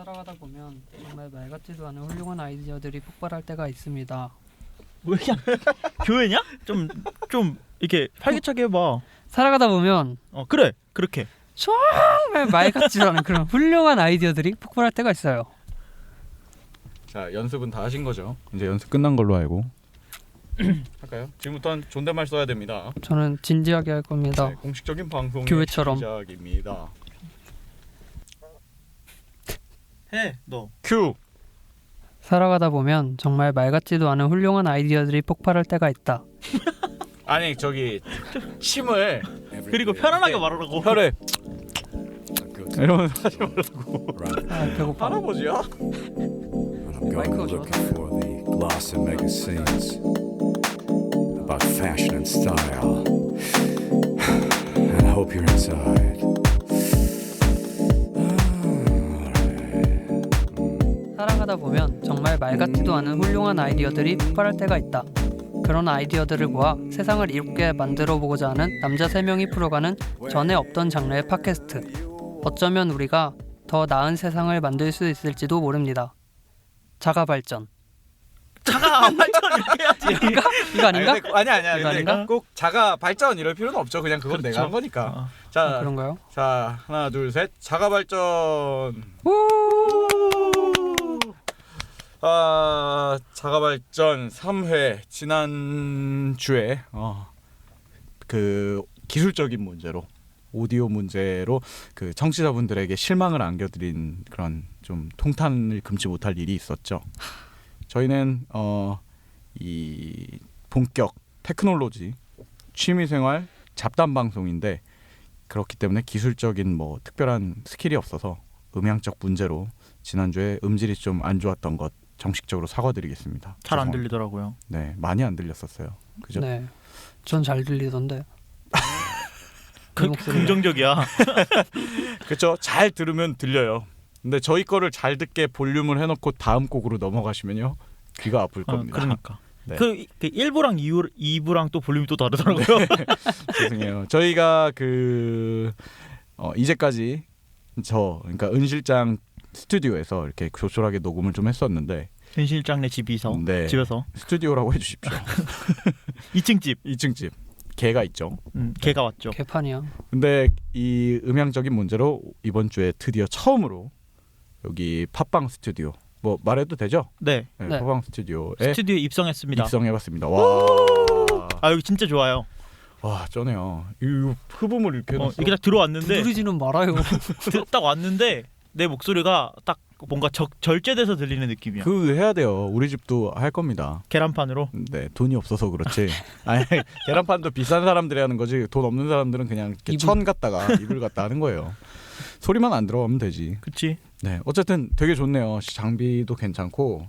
살아가다 보면 정말 말 같지도 않은 훌륭한 아이디어들이 폭발할 때가 있습니다. 뭐 그냥 교회냐? 좀 이렇게 활기차게 해봐. 살아가다 보면 그래 그렇게. 정말 말 같지도 않은 그런 훌륭한 아이디어들이 폭발할 때가 있어요. 자, 연습은 다 하신 거죠? 이제 연습 끝난 걸로 알고 할까요? 지금부터는 존댓말 써야 됩니다. 저는 진지하게 할 겁니다. 네, 공식적인 방송의 교회처럼. 시작입니다. 해 너. 큐. 살아가다 보면 정말 말 같지도 않은 훌륭한 아이디어들이 폭발할 때가 있다. 아니 저기 침을 그리고 편안하게 말하라고. 혀를 이러면서 하지 말라고. 아, 배고파. 할아버지야? I'm going looking for the gloss and magazines about fashion and style. And I hope you're inside. 살아가다 보면 정말 말 같지도 않은 훌륭한 아이디어들이 폭발할 때가 있다. 그런 아이디어들을 모아 세상을 이롭게 만들어 보고자 하는 남자 3명이 풀어가는 전에 없던 장르의 팟캐스트. 어쩌면 우리가 더 나은 세상을 만들 수 있을지도 모릅니다. 자가발전. 발전 이렇게 해야지. 이거 아닌가? 아니야. 이거 근데 아닌가? 꼭 자가 발전 이럴 필요는 없죠. 그냥 그건 내가 한 거니까. 자, 그런가요? 자 하나 둘 셋. 자가 발전. 자가 발전 3회 지난 주에 그 기술적인 문제로 오디오 문제로 그 청취자분들에게 실망을 안겨드린 그런 좀 통탄을 금치 못할 일이 있었죠. 저희는 이 본격 테크놀로지 취미생활 잡담 방송인데 그렇기 때문에 기술적인 뭐 특별한 스킬이 없어서 음향적 문제로 지난주에 음질이 좀 안 좋았던 것 정식적으로 사과드리겠습니다. 잘 안 죄송합니다. 들리더라고요. 네, 많이 안 들렸었어요. 그죠? 네. 전 잘 들리던데. 그 목소리가. 긍정적이야. 그렇죠. 잘 들으면 들려요. 근데 저희 거를 잘 듣게 볼륨을 해놓고 다음 곡으로 넘어가시면요 귀가 아플 겁니다. 그러니까. 네. 그 1부랑 2부랑 또 볼륨이 또 다르더라고요. 죄송해요. 저희가 이제까지 그러니까 은 실장 스튜디오에서 이렇게 조촐하게 녹음을 좀 했었는데 현 실장네 집에서 네. 집에서 스튜디오라고 해주십시오. 2층 집. 2층 집 개가 있죠. 개가 왔죠. 개판이야. 근데 이 음향적인 문제로 이번 주에 드디어 처음으로 여기 팟빵 스튜디오 뭐 말해도 되죠? 네. 네, 네. 팟빵 스튜디오에 스튜디오에 입성했습니다. 입성해봤습니다. 와, 여기 진짜 좋아요. 와 쩌네요. 이 흡음을 이렇게 해놨어. 이렇게 딱 들어왔는데 두드리지는 말아요. 딱 왔는데 내 목소리가 딱 뭔가 절제돼서 들리는 느낌이야. 그 해야 돼요. 우리 집도 할 겁니다. 계란판으로. 네, 돈이 없어서 그렇지. 아니 계란판도 비싼 사람들이 하는 거지. 돈 없는 사람들은 그냥 이렇게 천 갖다가 이불 갖다 하는 거예요. 소리만 안 들어가면 되지. 그치. 네, 어쨌든 되게 좋네요. 장비도 괜찮고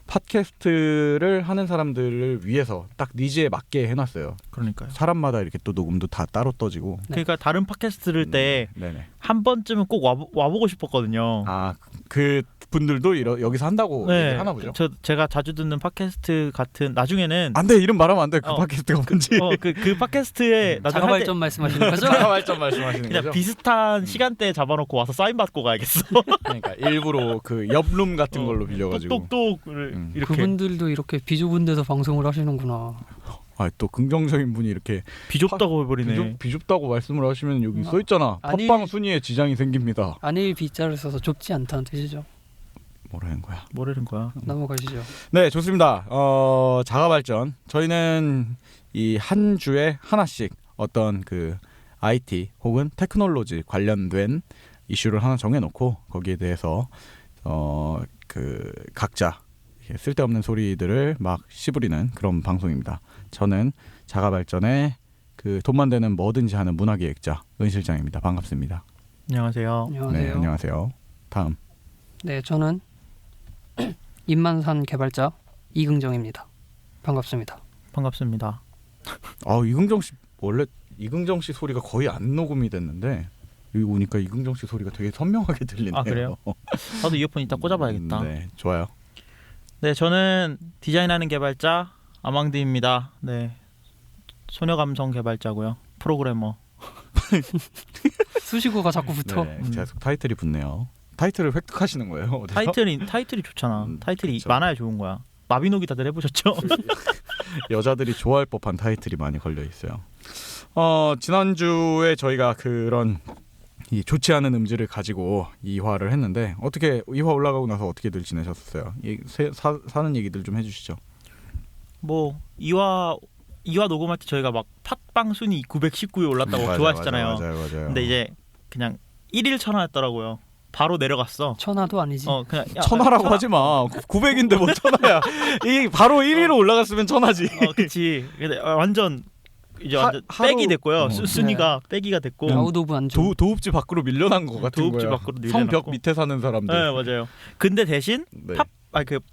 팟캐스트를 하는 사람들을 위해서 딱 니즈에 맞게 해놨어요. 그러니까요. 사람마다 이렇게 또 녹음도 다 따로 떠지고. 그러니까 다른 팟캐스트를 때 한 네네. 번쯤은 꼭 와보고 싶었거든요. 그 분들도 여기서 한다고 하나 보죠. 제가 자주 듣는 팟캐스트 같은 나중에는 안돼 이름 말하면 안돼. 그 팟캐스트가 뭔지. 그 팟캐스트에 나중에 자가발전 말씀하시는 거죠? 자가발전 말씀하시는 그냥 거죠? 비슷한 시간대에 잡아놓고 와서 사인 받고 가야겠어. 그러니까 일부러 그 옆룸 같은 걸로 빌려가지고. 똑똑똑을 이렇게 그분들도 이렇게 비좁은 데서 방송을 하시는구나. 또 긍정적인 분이 이렇게 비좁다고 해버리네. 비좁다고 말씀을 하시면 여기 써 있잖아. 아니- 팟빵 순위에 지장이 생깁니다. 안일 비자를 써서 좁지 않다는 뜻이죠. 뭐라는 거야? 뭐라는 거야? 넘어가시죠. 네, 좋습니다. 자가발전. 저희는 이 한 주에 하나씩 어떤 그 IT 혹은 테크놀로지 관련된 이슈를 하나 정해놓고 거기에 대해서 그 각자 쓸데없는 소리들을 막 씨부리는 그런 방송입니다. 저는 자가발전의 그 돈만 되는 뭐든지 하는 문화기획자 은 실장입니다. 반갑습니다. 안녕하세요. 네, 안녕하세요. 안녕하세요. 다음. 네, 저는 입만산 개발자 이긍정입니다. 반갑습니다. 반갑습니다. 이긍정 씨 원래 이긍정 씨 소리가 거의 안 녹음이 됐는데 여기 오니까 이긍정 씨 소리가 되게 선명하게 들리네요. 아, 그래요? 나도 이어폰 이따 꽂아봐야겠다. 네, 좋아요. 네, 저는 디자인하는 개발자 아망드입니다. 네, 소녀 감성 개발자고요. 프로그래머. 수식어가 자꾸 붙어. 네, 계속 타이틀이 붙네요. 타이틀을 획득하시는 거예요? 어디서? 타이틀이 좋잖아. 타이틀이 그렇죠. 많아야 좋은 거야. 마비노기 다들 해보셨죠? 여자들이 좋아할 법한 타이틀이 많이 걸려 있어요. 지난주에 저희가 그런 이 좋지 않은 음질을 가지고 2화를 했는데 어떻게 2화 올라가고 나서 어떻게들 지내셨어요? 사는 얘기들 좀 해주시죠. 뭐 2화 녹음할 때 저희가 막 팟빵 순위 919에 올랐다고 좋아하시잖아요. 맞아요. 근데 이제 그냥 1일 천하였더라고요. 바로 내려갔어. 천하도 아니지. 그냥 천하라고 하지 마. 900인데 뭐 천하야. 이 바로 1위로 올라갔으면 천하지. 그치. 근데 완전 이제 완전 하루- 백이 됐고요. 네. 순위가 빼기가 됐고. 아웃 오브 안전. 도읍지 밖으로 밀려난 것 같은 도읍지 거야. 밖으로 성벽 밀려났고. 밑에 사는 사람들. 네 맞아요. 근데 대신 네.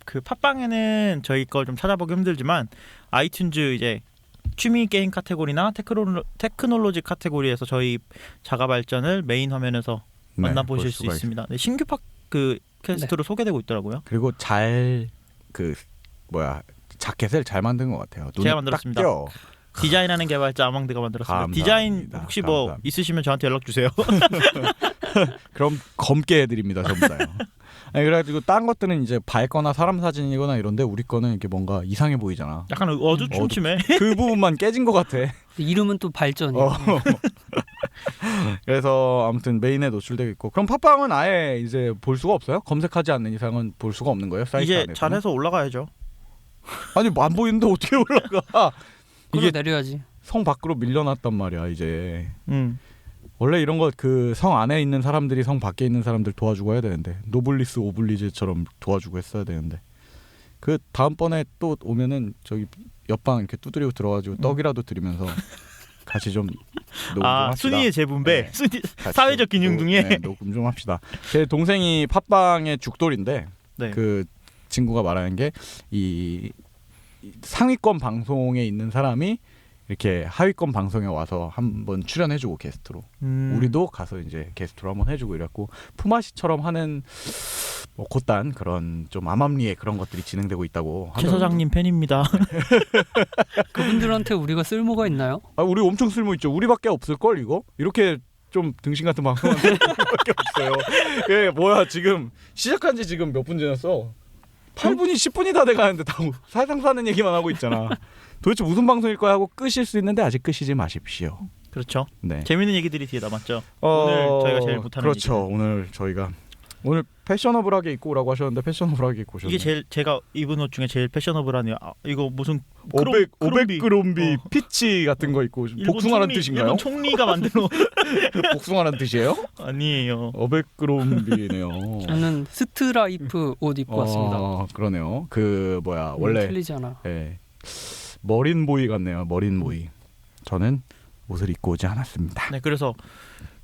그 팟빵에는 저희 걸 좀 찾아보기 힘들지만 아이튠즈 이제 취미 게임 카테고리나 테크놀로지 카테고리에서 저희 자가 발전을 메인 화면에서 네, 만나보실 볼 수 수가 있습니다. 네, 신규 그 퀘스트로 소개되고 있더라고요. 그리고 잘 자켓을 잘 만든 것 같아요. 눈에 제가 만들었습니다. 딱 띄어. 디자인하는 개발자 아망드가 만들었습니다. 감사합니다. 디자인 혹시 뭐 감사합니다. 있으시면 저한테 연락 주세요. 그럼 검게 해드립니다 전부 다요. 아니, 그래가지고 딴 것들은 이제 밝거나 사람 사진이거나 이런데 우리 거는 이렇게 뭔가 이상해 보이잖아. 약간 어두침침해. 그 부분만 깨진 것 같아. 이름은 또 발전이야. 그래서 아무튼 메인에 노출되고 있고. 그럼 팟빵은 아예 이제 볼 수가 없어요? 검색하지 않는 이상은 볼 수가 없는 거예요? 사이트 이제 안에서는? 잘해서 올라가야죠. 아니 안 보이는데 어떻게 올라가? 이게 이게 내려야지. 성 밖으로 밀려났단 말이야 이제. 음. 원래 이런 거 그 성 안에 있는 사람들이 성 밖에 있는 사람들 도와주고 해야 되는데 노블리스 오블리즈처럼 도와주고 했어야 되는데 그 다음번에 또 오면은 저기 옆방 이렇게 두드리고 들어가지고 떡이라도 드리면서 같이 좀 녹음 좀 합시다. 순위의 재분배. 네. 같이 사회적 좀 기능중에. 네, 녹음 좀 합시다. 제 동생이 팟빵의 죽돌인데 네. 그 친구가 말하는 게 이 상위권 방송에 있는 사람이 이렇게 하위권 방송에 와서 한번 출연해주고 게스트로 우리도 가서 이제 게스트로 한번 해주고 이랬고 푸마시처럼 하는 뭐 곧단 그런 좀 암암리에 그런 것들이 진행되고 있다고 최 사장님 팬입니다. 그분들한테 우리가 쓸모가 있나요? 우리 엄청 쓸모 있죠. 우리밖에 없을 걸 이거 이렇게 좀 등신 같은 방송하는 우리밖에 없어요. 예, 뭐야 지금 시작한 지 지금 몇 분 지났어? 8분이 10분이 다 돼가는데 다 사상 사는 얘기만 하고 있잖아. 도대체 무슨 방송일 거야 하고 끄실 수 있는데 아직 끄시지 마십시오. 그렇죠. 네. 재밌는 얘기들이 뒤에 남았죠. 오늘 저희가 제일 못하는 그렇죠. 오늘 저희가 오늘 패셔너블하게 입고 오라고 하셨는데 패셔너블하게 입고 오셨네요. 이게 제일 제가 입은 옷 중에 제일 패셔너블하네요. 이거 무슨 크롬비. 500그롬비 피치 같은 거 입고 복숭아란 뜻인가요? 일본 총리가 만든 옷 복숭아란 뜻이에요? 아니에요. 500그롬비네요. 저는 스트라이프 옷 입고 왔습니다. 그러네요. 그 뭐야 원래 틀리지 않아. 예, 머린 보이 같네요. 머린 보이. 저는 옷을 입고 오지 않았습니다. 네, 그래서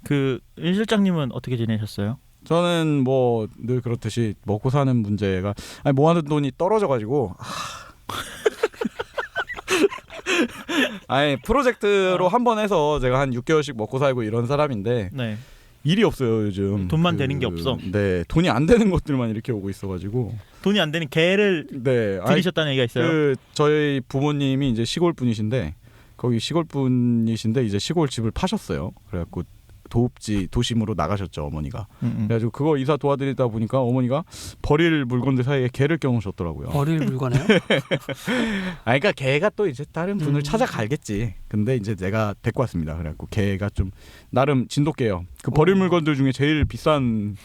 그 윤 실장님은 어떻게 지내셨어요? 저는 뭐 늘 그렇듯이 먹고 사는 문제가 모아둔 돈이 떨어져가지고 프로젝트로 한 번 해서 제가 한 6개월씩 먹고 살고 이런 사람인데 네. 일이 없어요 요즘. 돈만 되는 게 없어. 네, 돈이 안 되는 것들만 이렇게 오고 있어가지고. 돈이 안 되는 개를 네, 들이셨다는 얘기가 있어요. 그 저희 부모님이 이제 시골 분이신데 거기 시골 분이신데 이제 시골 집을 파셨어요. 그래갖고 도심으로 나가셨죠 어머니가. 그래가지고 그거 이사 도와드리다 보니까 어머니가 버릴 물건들 사이에 개를 껴놓으셨더라고요. 버릴 물건이요? 그러니까 개가 또 이제 다른 분을 찾아가겠지. 근데 이제 내가 데리고 왔습니다. 그래갖고 개가 좀 나름 진돗개예요. 그 버릴 물건들 중에 제일 비싼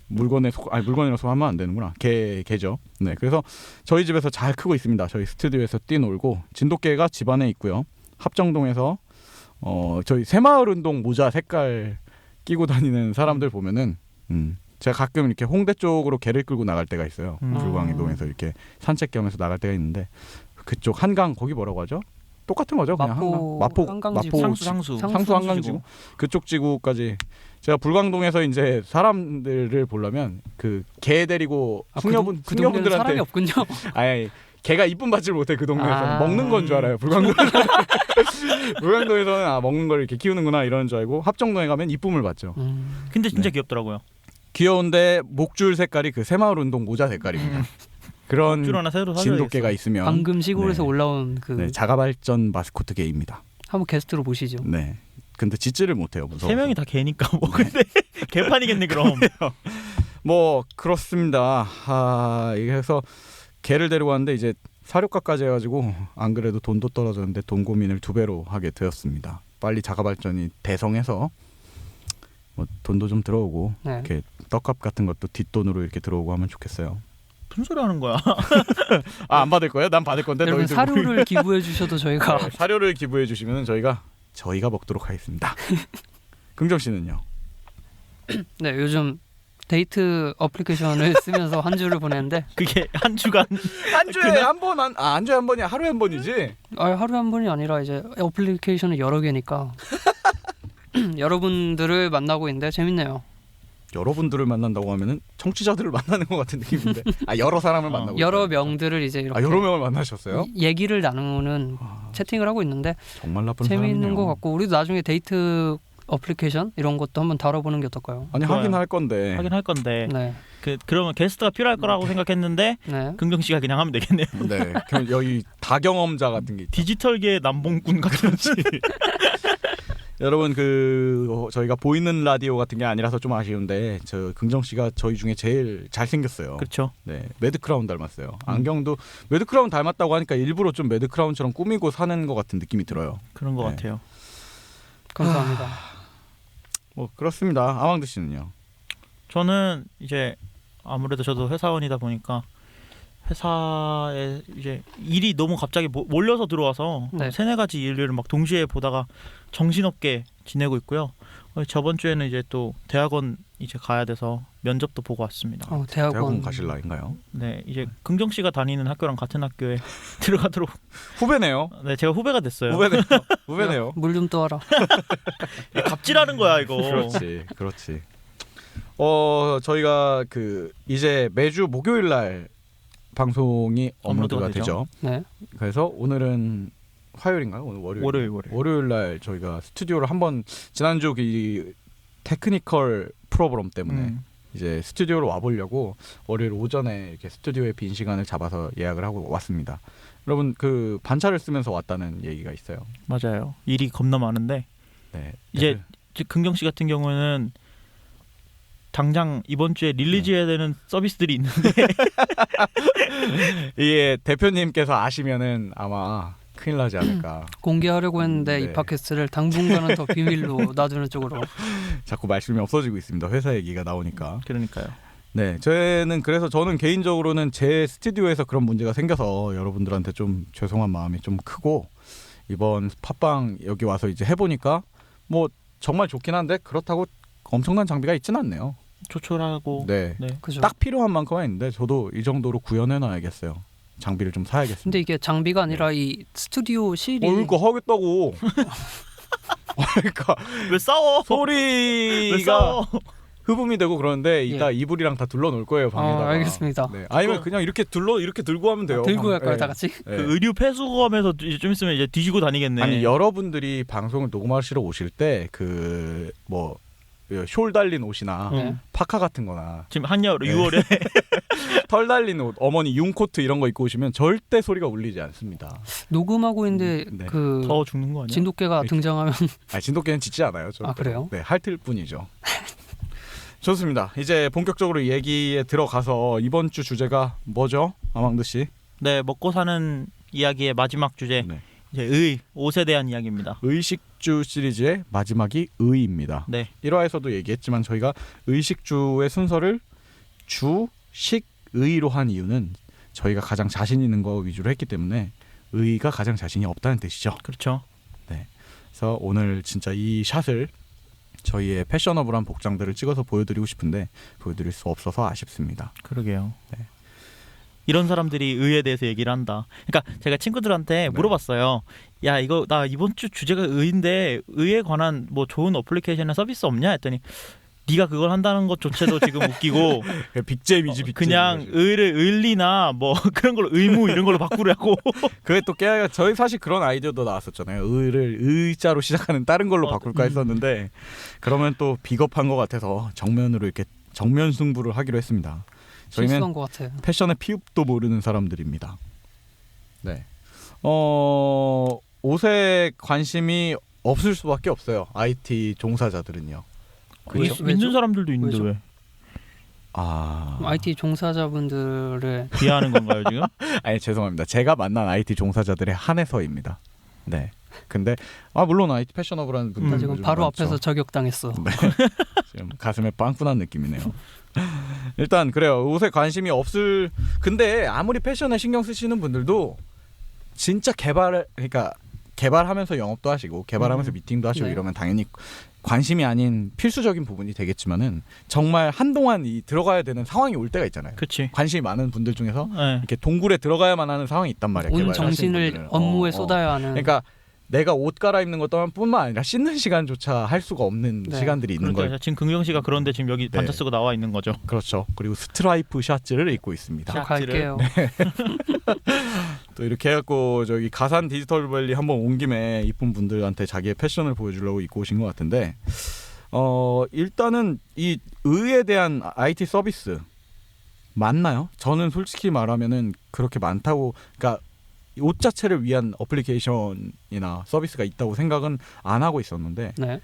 물건이라서 하면 안 되는구나. 개죠. 네, 그래서 저희 집에서 잘 크고 있습니다. 저희 스튜디오에서 뛰놀고 진돗개가 집안에 있고요. 합정동에서 저희 새마을운동 모자 색깔 끼고 다니는 사람들 보면은 제가 가끔 이렇게 홍대 쪽으로 개를 끌고 나갈 때가 있어요. 불광이동에서 이렇게 산책 겸해서 나갈 때가 있는데 그쪽 한강 거기 뭐라고 하죠? 똑같은 거죠. 그냥 마포 한강지구. 상수 한강지구 그쪽 지구까지 제가 불광동에서 이제 사람들을 보려면 그 개 데리고 그 동네는 사람이 숙녀분들한테 없군요. 아니 개가 이쁨 받지를 못해 그 동네에서 먹는 건 줄 알아요. 불광동에서는 먹는 걸 이렇게 키우는구나 이러는 줄 알고 합정동에 가면 이쁨을 받죠. 근데 진짜 네. 귀엽더라고요. 귀여운데 목줄 색깔이 그 새마을운동 모자 색깔입니다. 그런 줄 하나 새로 진돗개가 있으면 방금 시골에서 네. 올라온 그 네, 자가발전 마스코트 개입니다. 한번 게스트로 모시죠. 네. 근데 짖지를 못해요. 무서워. 세 명이 다 개니까 뭐 근데 개판이겠네 그럼. 뭐 그렇습니다. 그래서 개를 데리고 왔는데 이제 사료값까지 해가지고 안 그래도 돈도 떨어졌는데 돈 고민을 2배로 하게 되었습니다. 빨리 자가발전이 대성해서 뭐 돈도 좀 들어오고 네. 이렇게 떡값 같은 것도 뒷돈으로 이렇게 들어오고 하면 좋겠어요. 무슨 소리 하는 거야? 안 받을 거예요? 난 받을 건데 여러분 너희들 사료를 기부해 주셔도 저희가 네, 사료를 기부해 주시면 저희가 먹도록 하겠습니다. 긍정 씨는요? 네 요즘 데이트 어플리케이션을 쓰면서 한 주를 보내는데 그게 한 주간 한 주에 한 번, 한 주에 한 번이 하루에 한 번이지. 하루에 한 번이 아니라 이제 어플리케이션이 여러 개니까 여러분들을 만나고 있는데 재밌네요. 여러분들을 만난다고 하면은 청취자들을 만나는 것 같은 느낌인데, 여러 사람을 만나고 여러 있다는 거죠? 명들을 이제 이렇게 여러 명을 만나셨어요? 얘기를 나누는 채팅을 하고 있는데 정말 나쁜 재미있는 사람이네요. 것 같고 우리도 나중에 데이트 어플리케이션 이런 것도 한번 다뤄보는 게 어떨까요? 아니 좋아요. 하긴 할 건데. 하긴 할 건데 네, 그러면 게스트가 필요할 거라고 생각했는데 네. 긍정 씨가 그냥 하면 되겠네요. 네, 여기 다경험자 같은 게 있죠. 디지털계 남봉꾼 같은 지 여러분 저희가 보이는 라디오 같은 게 아니라서 좀 아쉬운데 저 긍정 씨가 저희 중에 제일 잘생겼어요. 그렇죠. 네, 매드크라운 닮았어요. 안경도 매드크라운 닮았다고 하니까 일부러 좀 매드크라운처럼 꾸미고 사는 것 같은 느낌이 들어요. 그런 것 네. 같아요. 감사합니다. 뭐 그렇습니다. 아망드 씨는요? 저는 이제 아무래도 저도 회사원이다 보니까 회사에 이제 일이 너무 갑자기 몰려서 들어와서 네. 3-4가지 일을 막 동시에 보다가 정신없게 지내고 있고요. 저번 주에는 이제 또 대학원 이제 가야 돼서 면접도 보고 왔습니다. 대학원 가실 나인가요? 네, 이제 긍정 씨가 다니는 학교랑 같은 학교에 들어가도록. 후배네요. 네, 제가 후배가 됐어요. 후배네요. 물 좀 떠와라. 갑질하는 거야 이거. 그렇지. 저희가 이제 매주 목요일 날 방송이 업로드가 되죠. 네. 그래서 오늘은 화요일인가요? 오늘 월요일 날 저희가 스튜디오를 한번 지난주 이 테크니컬 프로그램 때문에 이제 스튜디오로 와보려고 월요일 오전에 이렇게 스튜디오에 빈 시간을 잡아서 예약을 하고 왔습니다. 여러분 반차를 쓰면서 왔다는 얘기가 있어요. 맞아요. 일이 겁나 많은데 네. 이제 긍정 씨 같은 경우는 당장 이번 주에 릴리즈해야 되는 서비스들이 있는데 이게 대표님께서 아시면은 아마 큰일 나지 않을까. 공개하려고 했는데 네. 이 팟캐스트를 당분간은 더 비밀로 놔두는 쪽으로. 자꾸 말씀이 없어지고 있습니다. 회사 얘기가 나오니까. 그러니까요. 네, 저는 개인적으로는 제 스튜디오에서 그런 문제가 생겨서 여러분들한테 좀 죄송한 마음이 좀 크고 이번 팟빵 여기 와서 이제 해보니까 뭐 정말 좋긴 한데 그렇다고 엄청난 장비가 있진 않네요. 조촐하고. 네, 그죠. 딱 필요한 만큼은 있는데 저도 이 정도로 구현해놔야겠어요. 장비를 좀 사야겠습니다. 근데 이게 장비가 아니라 이 스튜디오실이 그러니까 하겠다고. 그러니까 왜 싸워? 왜 소리가 싸워? 흡음이 되고 그러는데 이따 이불이랑 다 둘러놓을 거예요 방에다가. 알겠습니다. 네. 아니면 그냥 이렇게 들고 하면 돼요. 들고 갈까요, 네. 다 같이? 네. 그 의류 폐수검에서 이제 좀 있으면 이제 뒤지고 다니겠네. 아니 여러분들이 방송을 녹음하시러 오실 때 숄 달린 옷이나 네. 파카 같은거나 지금 한여름 네. 6월에 털 달린 옷, 어머니 융코트 이런 거 입고 오시면 절대 소리가 울리지 않습니다. 녹음하고 있는데 네. 더워 죽는 거 아니야? 진돗개가 등장하면 진돗개는 짖지 않아요. 절대로. 그래요? 네, 핥을 뿐이죠. 좋습니다. 이제 본격적으로 얘기에 들어가서 이번 주 주제가 뭐죠, 아망드 씨? 네, 먹고 사는 이야기의 마지막 주제 네. 이제 옷에 대한 이야기입니다. 의식주 시리즈의 마지막이 의입니다. 네, 1화에서도 얘기했지만 저희가 의식주의 순서를 주, 식, 의로 한 이유는 저희가 가장 자신 있는 거 위주로 했기 때문에 의가 가장 자신이 없다는 뜻이죠. 그렇죠. 그래서 오늘 진짜 이 샷을 저희의 패셔너블한 복장들을 찍어서 보여드리고 싶은데 보여드릴 수 없어서 아쉽습니다. 그러게요. 네. 이런 사람들이 의에 대해서 얘기를 한다. 그러니까 제가 친구들한테 물어봤어요. 야, 이거 나 이번 주 주제가 의인데 의에 관한 뭐 좋은 어플리케이션이나 서비스 없냐 했더니 네가 그걸 한다는 것조차도 지금 웃기고 빅잼이지 빅잼. 그냥 의를 의리나 뭐 그런 걸로 의무 이런 걸로 바꾸려고. 그게 또 깨야 저희 사실 그런 아이디어도 나왔었잖아요. 의를 의자로 시작하는 다른 걸로 바꿀까 했었는데 그러면 또 비겁한 것 같아서 정면으로 이렇게 정면 승부를 하기로 했습니다. 저희는 실수한 것 같아요. 패션의 피읍도 모르는 사람들입니다. 네. 옷에 관심이 없을 수밖에 없어요. IT 종사자들은요. 그렇죠? 왜죠? 믿는 사람들도 있는데 왜죠? 왜? IT 종사자분들의 비하하는 건가요 지금? 아니 죄송합니다. 제가 만난 IT 종사자들의 한해서입니다. 네. 근데 물론 IT 패셔너블한 분들 지금 요즘 바로 많죠. 앞에서 저격당했어. 네. 지금 가슴에 빵꾸난 느낌이네요. 일단 그래요. 옷에 관심이 없을. 근데 아무리 패션에 신경 쓰시는 분들도 진짜 그러니까 개발하면서 영업도 하시고 개발하면서 미팅도 하시고 네. 이러면 당연히 관심이 아닌 필수적인 부분이 되겠지만은 정말 한동안 들어가야 되는 상황이 올 때가 있잖아요. 그치. 관심이 많은 분들 중에서 네. 이렇게 동굴에 들어가야만 하는 상황이 있단 말이에요. 온 개발하시는 정신을 분들은. 업무에 쏟아야 하는. 그러니까 내가 옷 갈아입는 것뿐만 아니라 씻는 시간조차 할 수가 없는 네. 시간들이 있는 그러니까 걸. 지금 긍정 씨가 그런데 지금 여기 네. 반차 쓰고 나와 있는 거죠. 그렇죠. 그리고 스트라이프 샤츠를 입고 있습니다. 저 갈게요. 또 이렇게 해갖고 저기 가산 디지털밸리 한번 온 김에 이쁜 분들한테 자기의 패션을 보여주려고 입고 오신 것 같은데 일단은 이 의에 대한 IT 서비스 맞나요? 저는 솔직히 말하면은 그렇게 많다고, 그러니까 옷 자체를 위한 어플리케이션이나 서비스가 있다고 생각은 안 하고 있었는데 네.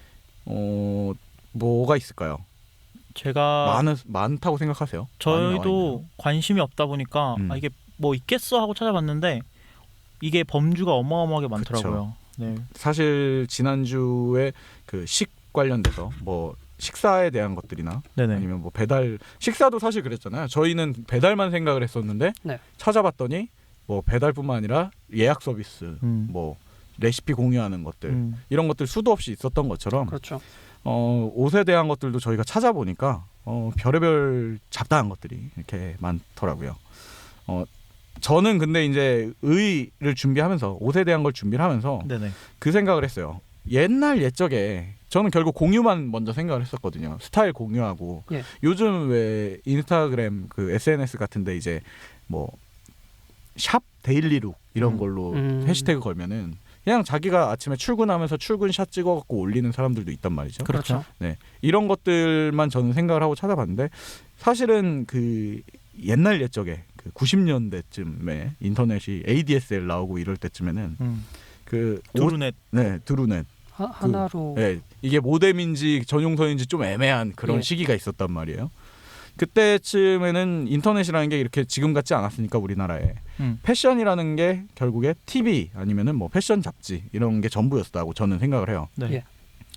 뭐가 있을까요? 제가 많다고 생각하세요? 많이 저희도 관심이 없다 보니까 이게 뭐 있겠어 하고 찾아봤는데 이게 범주가 어마어마하게 많더라고요. 네. 사실 지난주에 그 식 관련돼서 뭐 식사에 대한 것들이나 네네. 아니면 뭐 배달, 식사도 사실 그랬잖아요. 저희는 배달만 생각을 했었는데 네. 찾아봤더니 뭐 배달뿐만 아니라 예약 서비스, 뭐 레시피 공유하는 것들 이런 것들 수도 없이 있었던 것처럼 그렇죠. 옷에 대한 것들도 저희가 찾아보니까 별의별 잡다한 것들이 이렇게 많더라고요. 저는 근데 이제 의를 준비하면서 옷에 대한 걸 준비를 하면서 네네. 그 생각을 했어요. 옛날 옛적에 저는 결국 공유만 먼저 생각을 했었거든요. 스타일 공유하고. 예. 요즘 왜 인스타그램 그 SNS 같은데 이제 뭐 샵 데일리룩 이런 걸로 해시태그 걸면은 그냥 자기가 아침에 출근하면서 출근 샷 찍어갖고 올리는 사람들도 있단 말이죠. 그렇죠. 네, 이런 것들만 저는 생각을 하고 찾아봤는데 사실은 그 옛날 옛적에 그 90년대쯤에 인터넷이 ADSL 나오고 이럴 때쯤에는 그 드루넷. 네, 드루넷. 하나로. 네, 이게 모뎀인지 전용선인지 좀 애매한 그런 예. 시기가 있었단 말이에요. 그때쯤에는 인터넷이라는 게 이렇게 지금 같지 않았으니까 우리나라에 패션이라는 게 결국에 TV 아니면은 뭐 패션 잡지 이런 게 전부였다고 저는 생각을 해요. 네. 예.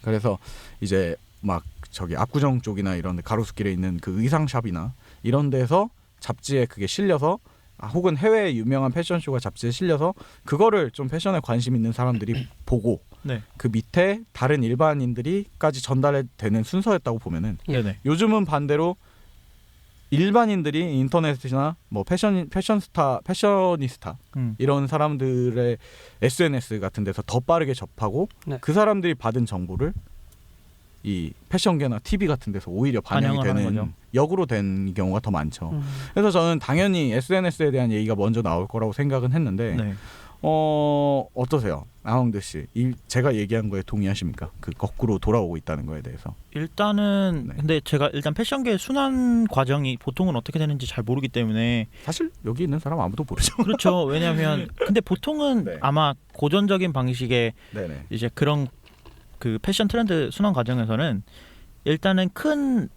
그래서 이제 막 저기 압구정 쪽이나 이런 데 가로수길에 있는 그 의상샵이나 이런 데서 잡지에 그게 실려서 혹은 해외 유명한 패션쇼가 잡지에 실려서 그거를 좀 패션에 관심 있는 사람들이 보고 네. 그 밑에 다른 일반인들이까지 전달되는 순서였다고 보면은 네네. 요즘은 반대로 일반인들이 인터넷이나 뭐 패셔니스타 이런 사람들의 SNS 같은 데서 더 빠르게 접하고 네. 그 사람들이 받은 정보를 이 패션계나 TV 같은 데서 오히려 반영이 반영을 하는 되는 거죠. 역으로 된 경우가 더 많죠. 그래서 저는 당연히 SNS에 대한 얘기가 먼저 나올 거라고 생각은 했는데 네. 어떠세요? 아홍드 씨, 제가 얘기한 거에 동의하십니까? 그 거꾸로 돌아오고 있다는 거에 대해서. 일단은 네. 근데 제가 일단 패션계 순환 과정이 보통은 어떻게 되는지 잘 모르기 때문에 사실 여기 있는 사람 아무도 모르죠. 그렇죠. 왜냐하면 근데 보통은 네. 아마 고전적인 방식의 네네. 이제 그런 그 패션 트렌드 순환 과정에서는 일단은 큰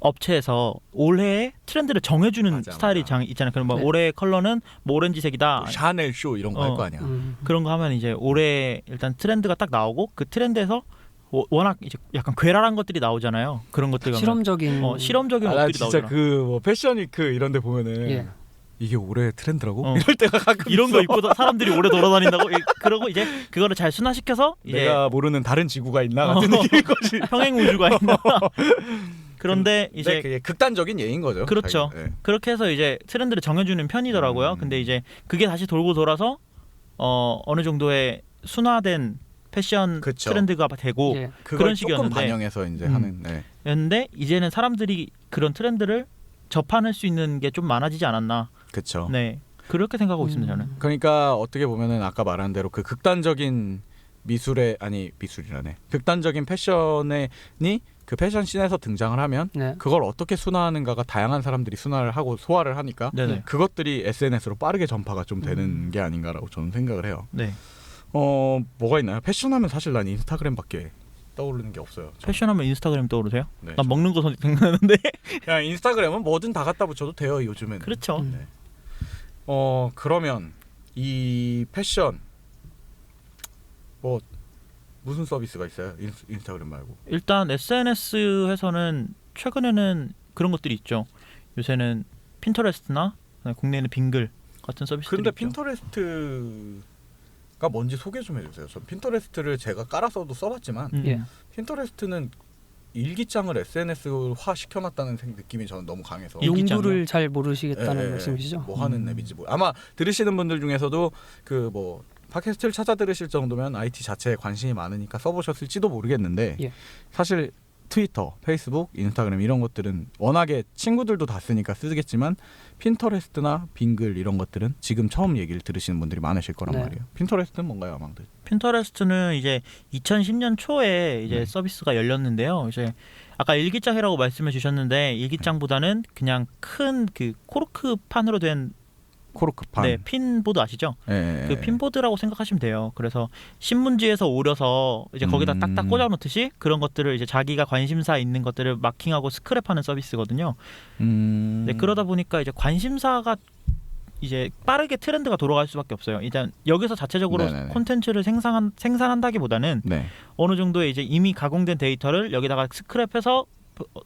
업체에서 올해의 트렌드를 정해주는 맞아, 스타일이 맞아. 있잖아요. 그럼 뭐 네. 올해의 컬러는 뭐 오렌지색이다. 샤넬 쇼 이런 거 할 거 아니야. 그런 거 하면 이제 올해 일단 트렌드가 딱 나오고 그 트렌드에서 워낙 이제 약간 괴랄한 것들이 나오잖아요. 그런 것들 가면 실험적인. 실험적인 나 옷들이 진짜 나오잖아. 그 뭐 패션위크 이런 데 보면은 예. 이게 올해 트렌드라고? 어. 이럴 때가 가끔 이런 있어. 거 입고 사람들이 오래 돌아다닌다고 그러고 이제 그거를 잘 순화시켜서 이제 내가 모르는 다른 지구가 있나 같은 느낌인 거지. 평행 우주가 있나. 그런데 이제 그게 극단적인 예인 거죠. 그렇죠. 자기가. 예. 그렇게 해서 이제 트렌드를 정해주는 편이더라고요. 근데 이제 그게 다시 돌고 돌아서 어느 정도의 순화된 패션 그쵸. 트렌드가 되고 예. 그걸 그런 조금 식이었는데 반영해서 이제 하는. 네. 였는데 이제는 사람들이 그런 트렌드를 접할 수 있는 게 좀 많아지지 않았나. 그렇죠. 네, 그렇게 생각하고 있습니다 저는. 그러니까 어떻게 보면은 아까 말한 대로 그 극단적인 미술이라네. 극단적인 패션이 그 패션 씬에서 등장을 하면 네. 그걸 어떻게 순화하는가가 다양한 사람들이 순화를 하고 소화를 하니까 네네. 그것들이 SNS로 빠르게 전파가 좀 되는 게 아닌가라고 저는 생각을 해요. 네. 뭐가 있나요? 패션하면 사실 난 인스타그램밖에 떠오르는 게 없어요. 패션하면 인스타그램 떠오르세요? 네, 난 먹는 거 생각나는데. 그냥 인스타그램은 뭐든 다 갖다 붙여도 돼요 요즘에는. 그렇죠. 음. 그러면 이 패션 뭐 무슨 서비스가 있어요? 인스타그램 말고. 일단 SNS에서는 최근에는 그런 것들이 있죠. 요새는 핀터레스트나 국내에는 빙글 같은 서비스들이 근데 있죠. 핀터레스트가 뭔지 소개 좀 해주세요. 전 핀터레스트를 제가 깔아서도 써봤지만 예. 핀터레스트는 일기장을 SNS화 시켜놨다는 느낌이 저는 너무 강해서 일기장이요? 용도를 잘 모르시겠다는 예, 말씀이시죠? 뭐 하는 앱인지 뭐 아마 들으시는 분들 중에서도 그 뭐 팟캐스트를 찾아 들으실 정도면 IT 자체에 관심이 많으니까 써보셨을지도 모르겠는데 예. 사실 트위터, 페이스북, 인스타그램 이런 것들은 워낙에 친구들도 다 쓰니까 쓰겠지만 핀터레스트나 빙글 이런 것들은 지금 처음 얘기를 들으시는 분들이 많으실 거란 네. 말이에요. 핀터레스트는 뭔가요, 아망들? 핀터레스트는 이제 2010년 초에 이제 네. 서비스가 열렸는데요. 이제 아까 일기장이라고 말씀해 주셨는데 일기장보다는 그냥 큰 그 코르크판으로 된 코르크판. 네, 핀보드 아시죠? 예. 그 핀보드라고 생각하시면 돼요. 그래서 신문지에서 오려서 이제 거기다 딱딱 꽂아 놓듯이 그런 것들을 이제 자기가 관심사 있는 것들을 마킹하고 스크랩하는 서비스거든요. 네, 그러다 보니까 이제 관심사가 이제 빠르게 트렌드가 돌아갈 수밖에 없어요. 일단 여기서 자체적으로 네네네. 콘텐츠를 생산한다기보다는 네. 어느 정도의 이제 이미 가공된 데이터를 여기다가 스크랩해서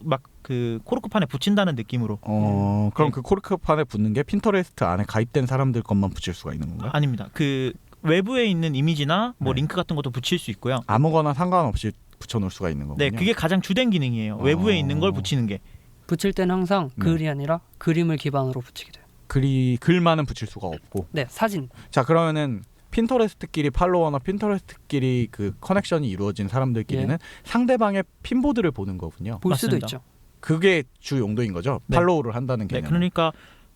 막 그 코르크판에 붙인다는 느낌으로. 그럼 네. 그 코르크판에 붙는 게 핀터레스트 안에 가입된 사람들 것만 붙일 수가 있는 건가요? 아닙니다. 그 외부에 있는 이미지나 뭐 네. 링크 같은 것도 붙일 수 있고요. 아무거나 상관없이 붙여놓을 수가 있는 거군요. 네, 그게 가장 주된 기능이에요. 외부에 있는 걸 붙이는 게. 붙일 때는 항상 네. 글이 아니라 그림을 기반으로 붙이게 돼요. 글만은 붙일 수가 없고. 네, 사진. 자, 그러면은 핀터레스트끼리 팔로워나 핀터레스트끼리 그 커넥션이 이루어진 사람들끼리는 예. 상대방의 핀보드를 보는 거군요. 볼 수도 맞습니다. 있죠. 그게 주 용도인 거죠. 네. 팔로우를 한다는 네, 개념. 그러니까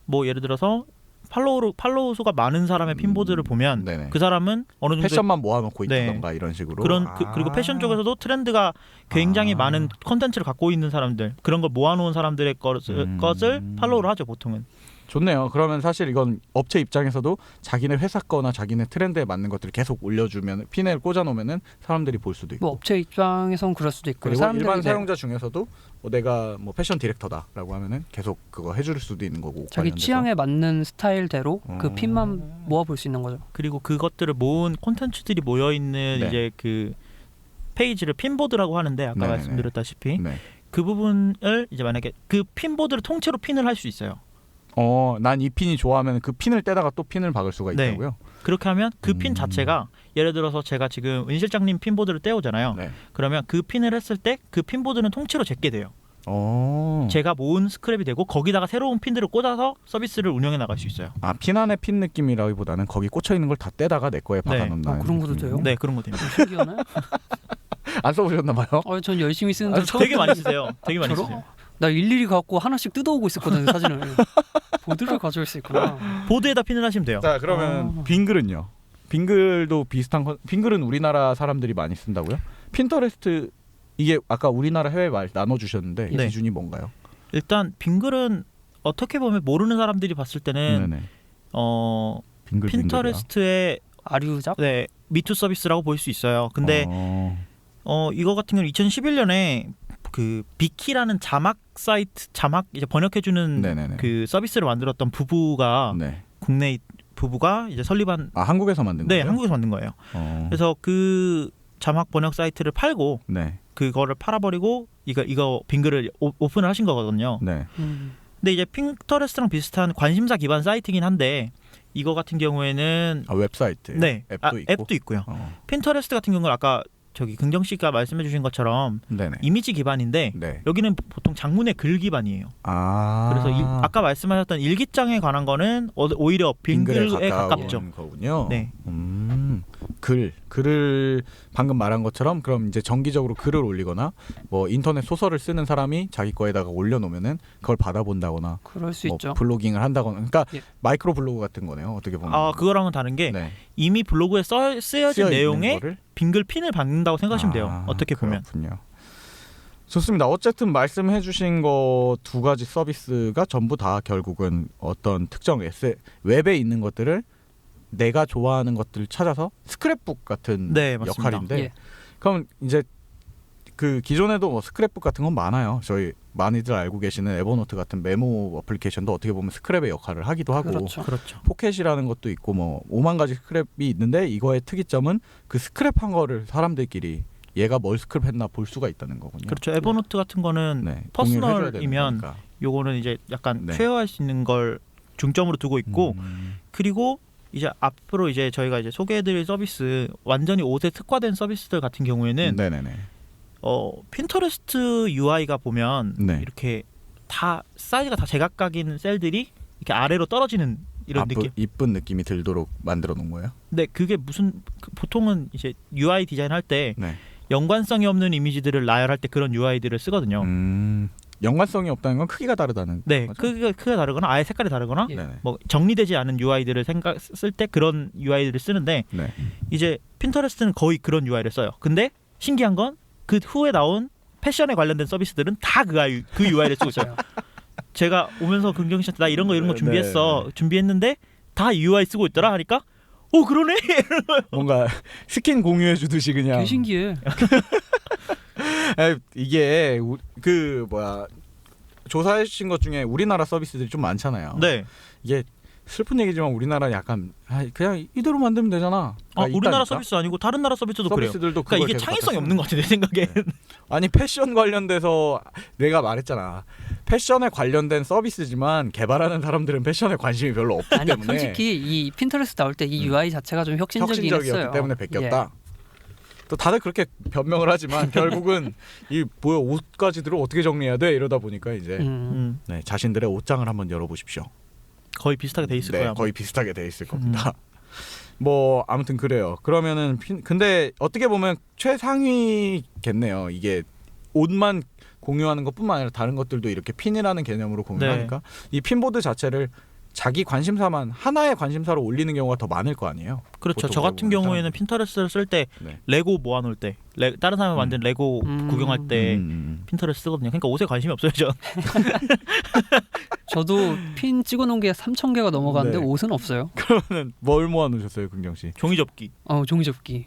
뭐 예를 들어서 팔로우 수가 많은 사람의 핀보드를 보면 네네. 그 사람은 어느 정도 패션만 모아놓고 네. 있다던가 이런 식으로. 그런 그리고 패션 쪽에서도 트렌드가 굉장히 많은 컨텐츠를 갖고 있는 사람들 그런 걸 모아놓은 사람들의 것을 팔로우를 하죠 보통은. 좋네요. 그러면 사실 이건 업체 입장에서도 자기네 회사 거나 자기네 트렌드에 맞는 것들을 계속 올려주면 핀을 꽂아놓으면은 사람들이 볼 수도 있고. 뭐 업체 입장에선 그럴 수도 있고 그리고 사람들이 일반 네, 사용자 중에서도 뭐 내가 뭐 패션 디렉터다라고 하면은 계속 그거 해줄 수도 있는 거고. 자기 관련돼서. 취향에 맞는 스타일대로 그 핀만 모아볼 수 있는 거죠. 그리고 그것들을 모은 콘텐츠들이 모여 있는 네. 이제 그 페이지를 핀보드라고 하는데 아까 네네네. 말씀드렸다시피 네. 그 부분을 이제 만약에 그 핀보드를 통째로 핀을 할 수 있어요. 난 이 핀이 좋아하면 그 핀을 떼다가 또 핀을 박을 수가 네. 있다고요. 그렇게 하면 그 핀 자체가 예를 들어서 제가 지금 은 실장님 핀보드를 떼오잖아요. 네. 그러면 그 핀을 했을 때 그 핀보드는 통째로 제게 돼요. 어. 제가 모은 스크랩이 되고 거기다가 새로운 핀들을 꽂아서 서비스를 운영해 나갈 수 있어요. 핀 안에 핀 느낌이라기보다는 거기 꽂혀 있는 걸 다 떼다가 내 거에 네. 박아놓는. 그런 것도 돼요? 네, 그런 거 됩니다. 신기하나요? 안 써보셨나 봐요. 전 열심히 쓰는데 처음 되게 많이 쓰세요. 되게 많이 저러? 쓰세요. 나 일일이 갖고 하나씩 뜯어오고 있었거든요 사진을. 보드를 가져올 수 있구나. 보드에다 핀을 하시면 돼요. 자, 그러면 빙글은요. 빙글도 비슷한 거. 빙글은 우리나라 사람들이 많이 쓴다고요? 핀터레스트 이게 아까 우리나라 해외 말 나눠주셨는데 이 네. 기준이 뭔가요? 일단 빙글은 어떻게 보면 모르는 사람들이 봤을 때는 네네. 빙글 핀터레스트의 아류작? 네, 미투 서비스라고 볼 수 있어요. 근데 이거 같은 경우는 2011년에 그 비키라는 자막 사이트 자막 이제 번역해주는 네네네. 그 서비스를 만들었던 부부가 네. 국내 부부가 이제 설립한 한국에서 만든 네 거예요? 한국에서 만든 거예요. 그래서 그 자막 번역 사이트를 팔고 네. 그거를 팔아버리고 이거 빙글을 오픈을 하신 거거든요. 네. 근데 이제 핀터레스트랑 비슷한 관심사 기반 사이트긴 한데 이거 같은 경우에는 웹사이트. 네 앱도 있고. 앱도 있고요. 핀터레스트 같은 경우는 아까 저기 긍정 씨가 말씀해주신 것처럼 네네. 이미지 기반인데 네. 여기는 보통 장문의 글 기반이에요. 그래서 아까 말씀하셨던 일기장에 관한 거는 오히려 빙글에 가깝죠. 거군요. 네. 글을 방금 말한 것처럼 그럼 이제 정기적으로 글을 올리거나 뭐 인터넷 소설을 쓰는 사람이 자기 거에다가 올려놓으면은 그걸 받아본다거나 그럴 수 뭐 있죠. 블로깅을 한다거나 그러니까 예. 마이크로 블로그 같은 거네요. 어떻게 보면. 그거랑은 다른 게 네. 이미 블로그에 쓰여진 쓰여 있는 내용에 거를? 빙글 핀을 박는다고 생각하시면 돼요. 어떻게 보면. 그렇군요. 좋습니다. 어쨌든 말씀해주신 거 두 가지 서비스가 전부 다 결국은 어떤 특정 웹에 있는 것들을 내가 좋아하는 것들을 찾아서 스크랩북 같은 네, 맞습니다. 역할인데 예. 그럼 이제 그 기존에도 뭐 스크랩북 같은 건 많아요. 저희 많이들 알고 계시는 에버노트 같은 메모 어플리케이션도 어떻게 보면 스크랩의 역할을 하기도 하고 그렇죠. 그렇죠. 포켓이라는 것도 있고 뭐 5만 가지 스크랩이 있는데 이거의 특이점은 그 스크랩한 거를 사람들끼리 얘가 뭘 스크랩했나 볼 수가 있다는 거군요. 그렇죠. 에버노트 같은 거는 네, 공유를 해줘야 되는 퍼스널이면 거니까. 요거는 이제 약간 네. 쉐어할 수 있는 걸 중점으로 두고 있고 그리고 이제 앞으로 이제 저희가 이제 소개해드릴 서비스 완전히 옷에 특화된 서비스들 같은 경우에는 네네네. 핀터레스트 UI가 보면 네. 이렇게 다 사이즈가 다 제각각인 셀들이 이렇게 아래로 떨어지는 이런 느낌. 이쁜 느낌이 들도록 만들어 놓은 거예요. 근데 그게 무슨 보통은 이제 UI 디자인 할 때 네. 연관성이 없는 이미지들을 나열할 때 그런 UI들을 쓰거든요. 연관성이 없다는 건 크기가 다르다는 네, 거죠? 크기가 다르거나 아예 색깔이 다르거나 예. 네네. 뭐 정리되지 않은 UI들을 쓸 때 그런 UI들을 쓰는데 네. 이제 핀터레스트는 거의 그런 UI를 써요. 근데 신기한 건 그 후에 나온 패션에 관련된 서비스들은 다 그 UI를 쓰고 있어요. 제가 오면서 긍정 씨한테 나 이런 거 준비했어. 준비했는데 다 UI 쓰고 있더라 하니까 오 그러네. 뭔가 스킨 공유해 주듯이 그냥 개 신기해. 이게 그 뭐야 조사해 주신 것 중에 우리나라 서비스들이 좀 많잖아요. 네. 이게 슬픈 얘기지만 우리나라 약간 그냥 이대로 만들면 되잖아. 우리나라 서비스 아니고 다른 나라 서비스도 그래요. 서비스들도 그러니까 이게 계속 창의성이 갖다 없는 것 같아 내 생각엔. 네. 아니 패션 관련돼서 내가 말했잖아. 패션에 관련된 서비스지만 개발하는 사람들은 패션에 관심이 별로 없기 아니 때문에 솔직히 이 핀터레스트 나올 때 이 UI 자체가 좀 혁신적이긴 혁신적이었기 했어요. 때문에 베꼈다. 또 다들 그렇게 변명을 하지만 결국은 이 뭐야 옷가지들을 어떻게 정리해야 돼 이러다 보니까 이제 네, 자신들의 옷장을 한번 열어보십시오. 거의 비슷하게 돼 있을 네, 거야. 거의 비슷하게 돼 있을 겁니다. 뭐 아무튼 그래요. 그러면은 근데 어떻게 보면 최상위겠네요. 이게 옷만 공유하는 것뿐만 아니라 다른 것들도 이렇게 핀이라는 개념으로 공유하니까 이 핀보드 자체를 자기 관심사만 하나의 관심사로 올리는 경우가 더 많을 거 아니에요. 그렇죠. 보통 저 같은 대부분 경우에는 핀터레스트를 쓸 때 네. 레고 모아놓을 때 다른 사람이 만든 레고 구경할 때 핀터레스트 쓰거든요. 그러니까 옷에 관심이 없어요. 저. 저도 핀 찍어놓은 게 3,000개가 넘어가는데 네. 옷은 없어요. 그러면 뭘 모아놓으셨어요, 긍정 씨? 종이 접기. 종이접기.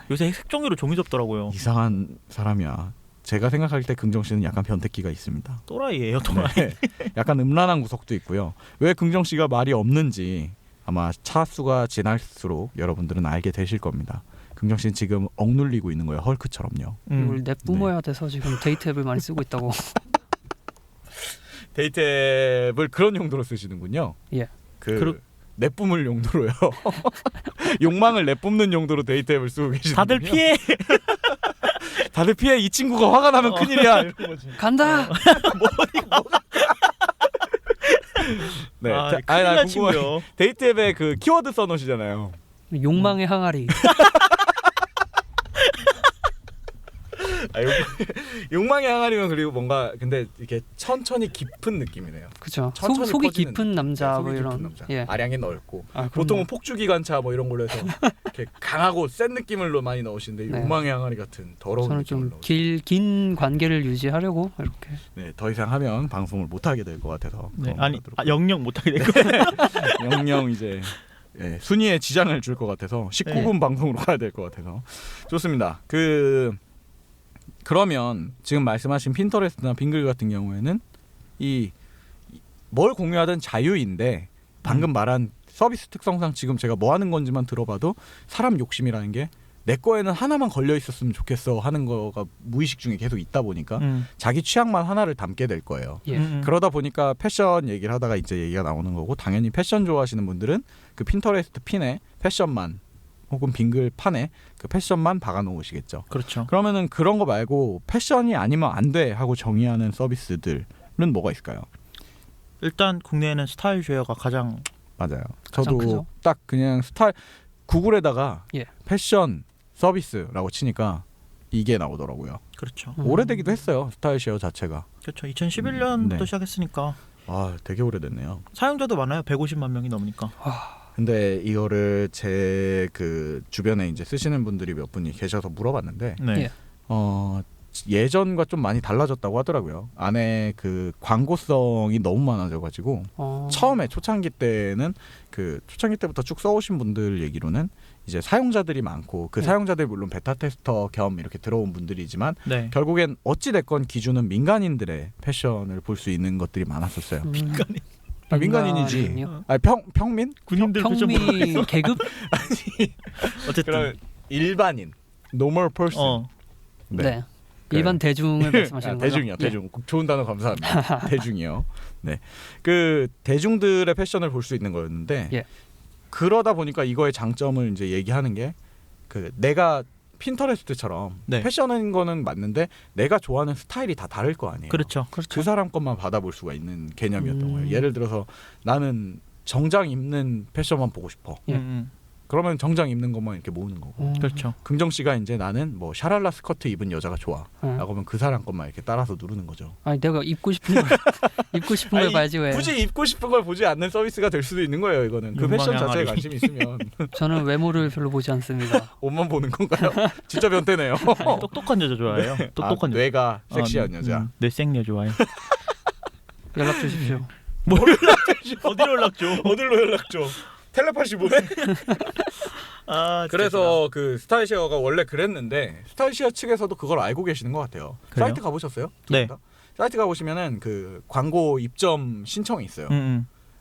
요새 색종이로 종이 접더라고요. 이상한 사람이야. 제가 생각할 때 긍정 씨는 약간 변태기가 있습니다. 또라이예요, 또라이. 네. 약간 음란한 구석도 있고요. 왜 긍정 씨가 말이 없는지 아마 차수가 지날수록 여러분들은 알게 되실 겁니다. 긍정 씨는 지금 억눌리고 있는 거예요, 헐크처럼요. 이걸 내뿜어야 돼서 지금 데이트 앱을 많이 쓰고 있다고. 데이트 앱을 그런 용도로 쓰시는군요. 예. 내뿜을 용도로요. 욕망을 내뿜는 용도로 데이트 앱을 쓰고 계시는군요. 다들 피해. 다들 피해. 이 친구가 화가 나면 큰일이야. 이런 거지. 간다. 네. 아, 자, 큰일 나 날 궁금해. 친구요. 데이트 앱에 그 키워드 써놓으시잖아요. 욕망의 항아리. 욕망의 항아리면 그리고 뭔가 근데 이렇게 천천히 깊은 느낌이네요. 그죠. 천천히 속이 퍼지는 깊은 남자 네, 뭐 속이 이런. 깊은 남자. 예. 아량이 넓고 그럼요. 보통은 폭주기관차 뭐 이런 걸로 해서 이렇게 강하고 센 느낌을 많이 넣으시는데 네. 욕망의 항아리 같은 더러운 저는 느낌을 좀 넣으시죠. 긴 관계를 유지하려고 이렇게. 네, 더 이상 하면 방송을 못 하게 될 것 같아서. 네, 그런 아니 거 하도록 영영 못하게 될 거예요. 영영 이제 순위에 지장을 줄 것 같아서 19분 방송으로 가야 될 것 같아서 좋습니다. 그러면 지금 말씀하신 핀터레스트나 빙글 같은 경우에는 이 뭘 공유하든 자유인데 방금 말한 서비스 특성상 지금 제가 뭐 하는 건지만 들어봐도 사람 욕심이라는 게 내 거에는 하나만 걸려 있었으면 좋겠어 하는 거가 무의식 중에 계속 있다 보니까 자기 취향만 하나를 담게 될 거예요. 예. 그러다 보니까 패션 얘기를 하다가 이제 얘기가 나오는 거고 당연히 패션 좋아하시는 분들은 그 핀터레스트 핀에 패션만 혹은 빙글 판에 그 패션만 박아 놓으시겠죠. 그렇죠. 그러면은 그런 거 말고 패션이 아니면 안 돼 하고 정의하는 서비스들은 뭐가 있을까요? 일단 국내에는 스타일 쉐어가 가장 맞아요. 가장 저도 크죠. 딱 그냥 스타일 구글에다가 예. 패션 서비스라고 치니까 이게 나오더라고요. 그렇죠. 오래되기도 했어요. 스타일 쉐어 자체가. 그렇죠. 2011년부터 네. 시작했으니까 아, 되게 오래됐네요. 사용자도 많아요. 150만 명이 넘으니까. 근데 이거를 제 그 주변에 이제 쓰시는 분들이 몇 분이 계셔서 물어봤는데 네. 예. 예전과 좀 많이 달라졌다고 하더라고요. 안에 그 광고성이 너무 많아져가지고 처음에 초창기 때는 그 초창기 때부터 쭉 써오신 분들 얘기로는 이제 사용자들이 많고 그 네. 사용자들이 물론 베타 테스터 겸 이렇게 들어온 분들이지만 네. 결국엔 어찌 됐건 기준은 민간인들의 패션을 볼 수 있는 것들이 많았었어요. 민간인. 민간인이지. 민간인이요? 아니 평민? 군인들 패션 보러 평미 가겠어? 계급? 어쨌든 그런 일반인, normal person. 네. 일반 대중을 말씀하시는 거죠? 대중이요. 예. 대중. 좋은 단어 감사합니다. 대중이요. 네. 그 대중들의 패션을 볼 수 있는 거였는데 예. 그러다 보니까 이거의 장점을 이제 얘기하는 게 그 내가 핀터레스트처럼 네. 패션인 거는 맞는데 내가 좋아하는 스타일이 다 다를 거 아니에요. 그렇죠. 그 사람 것만 받아볼 수가 있는 개념이었던 거예요. 음. 예를 들어서 나는 정장 입는 패션만 보고 싶어. 예. 그러면 정장 입는 것만 이렇게 모으는 거고. 그렇죠. 긍정 씨가 이제 나는 뭐 샤랄라 스커트 입은 여자가 좋아. 어. 라고 하면 그 사람 것만 이렇게 따라서 누르는 거죠. 아니 내가 입고 싶은 걸 입고 싶은 걸 아니, 봐야지 왜? 굳이 입고 싶은 걸 보지 않는 서비스가 될 수도 있는 거예요. 이거는 그 패션 자체에 욕망의 관심이 있으면 저는 외모를 별로 보지 않습니다. 옷만 보는 건가요? 진짜 변태네요. 아니, 똑똑한 여자 좋아해요. 똑똑한 여자. 뇌가 섹시한 여자. 뇌생녀 좋아해요. 연락 주십시오. 어디로 연락 줘? 어디로 연락 줘? 텔레파시 보내? 아, 그래서 그 스타일쉐어가 원래 그랬는데 스타일쉐어 측에서도 그걸 알고 계시는 것 같아요. 그래요? 사이트 가보셨어요? 네. 둘 다? 사이트 가보시면은 그 광고 입점 신청이 있어요.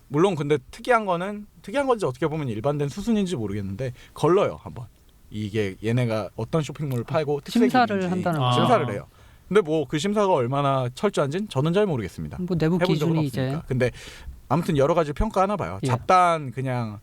물론 근데 특이한 건지 어떻게 보면 일반된 수순인지 모르겠는데 걸러요 한번. 이게 얘네가 어떤 쇼핑몰을 팔고 특색이 심사를 있는지 한다는 거죠. 심사를 해요. 근데 뭐 그 심사가 얼마나 철저한지는 저는 잘 모르겠습니다. 뭐 내부 해본 적은 기준이 없으니까. 이제 근데 아무튼 여러 가지 평가하나 봐요. 예. 잡단 그냥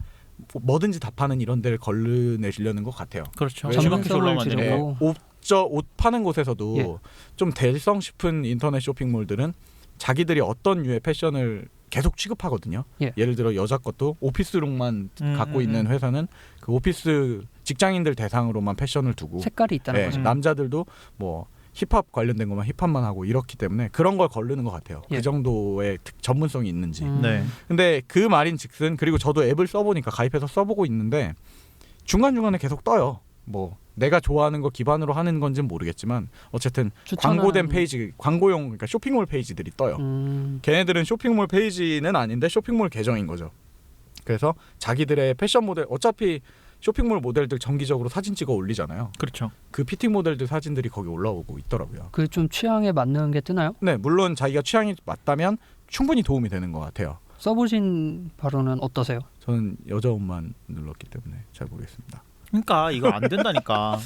뭐든지 다 파는 이런 데를 걸러내려는 것 같아요. 그렇죠. 왜냐면 지방에서 올라오면 안 전문성을 되니까. 주려고. 옷 파는 곳에서도 예. 좀 대성 싶은 인터넷 쇼핑몰들은 자기들이 어떤 류의 패션을 계속 취급하거든요. 예. 예를 들어 여자 것도 오피스룩만 갖고 있는 회사는 그 오피스 직장인들 대상으로만 패션을 두고 색깔이 있다는 네, 거죠. 남자들도 뭐 힙합 관련된 것만 힙합만 하고 이렇기 때문에 그런 걸 걸르는 것 같아요. 예. 그 정도의 전문성이 있는지. 네. 근데 그 말인즉슨 그리고 저도 앱을 써보니까 가입해서 써보고 있는데 중간중간에 계속 떠요. 뭐 내가 좋아하는 거 기반으로 하는 건지는 모르겠지만 어쨌든 추천하는- 광고된 페이지, 광고용 그러니까 쇼핑몰 페이지들이 떠요. 걔네들은 쇼핑몰 페이지는 아닌데 쇼핑몰 계정인 거죠. 그래서 자기들의 패션 모델 어차피 쇼핑몰 모델들 정기적으로 사진 찍어 올리잖아요. 그렇죠. 그 피팅 모델들 사진들이 거기 올라오고 있더라고요. 그 좀 취향에 맞는 게 뜨나요? 네, 물론 자기가 취향이 맞다면 충분히 도움이 되는 것 같아요. 써보신 바로는 어떠세요? 저는 여자 옷만 눌렀기 때문에 잘 모르겠습니다. 그러니까 이거 안 된다니까.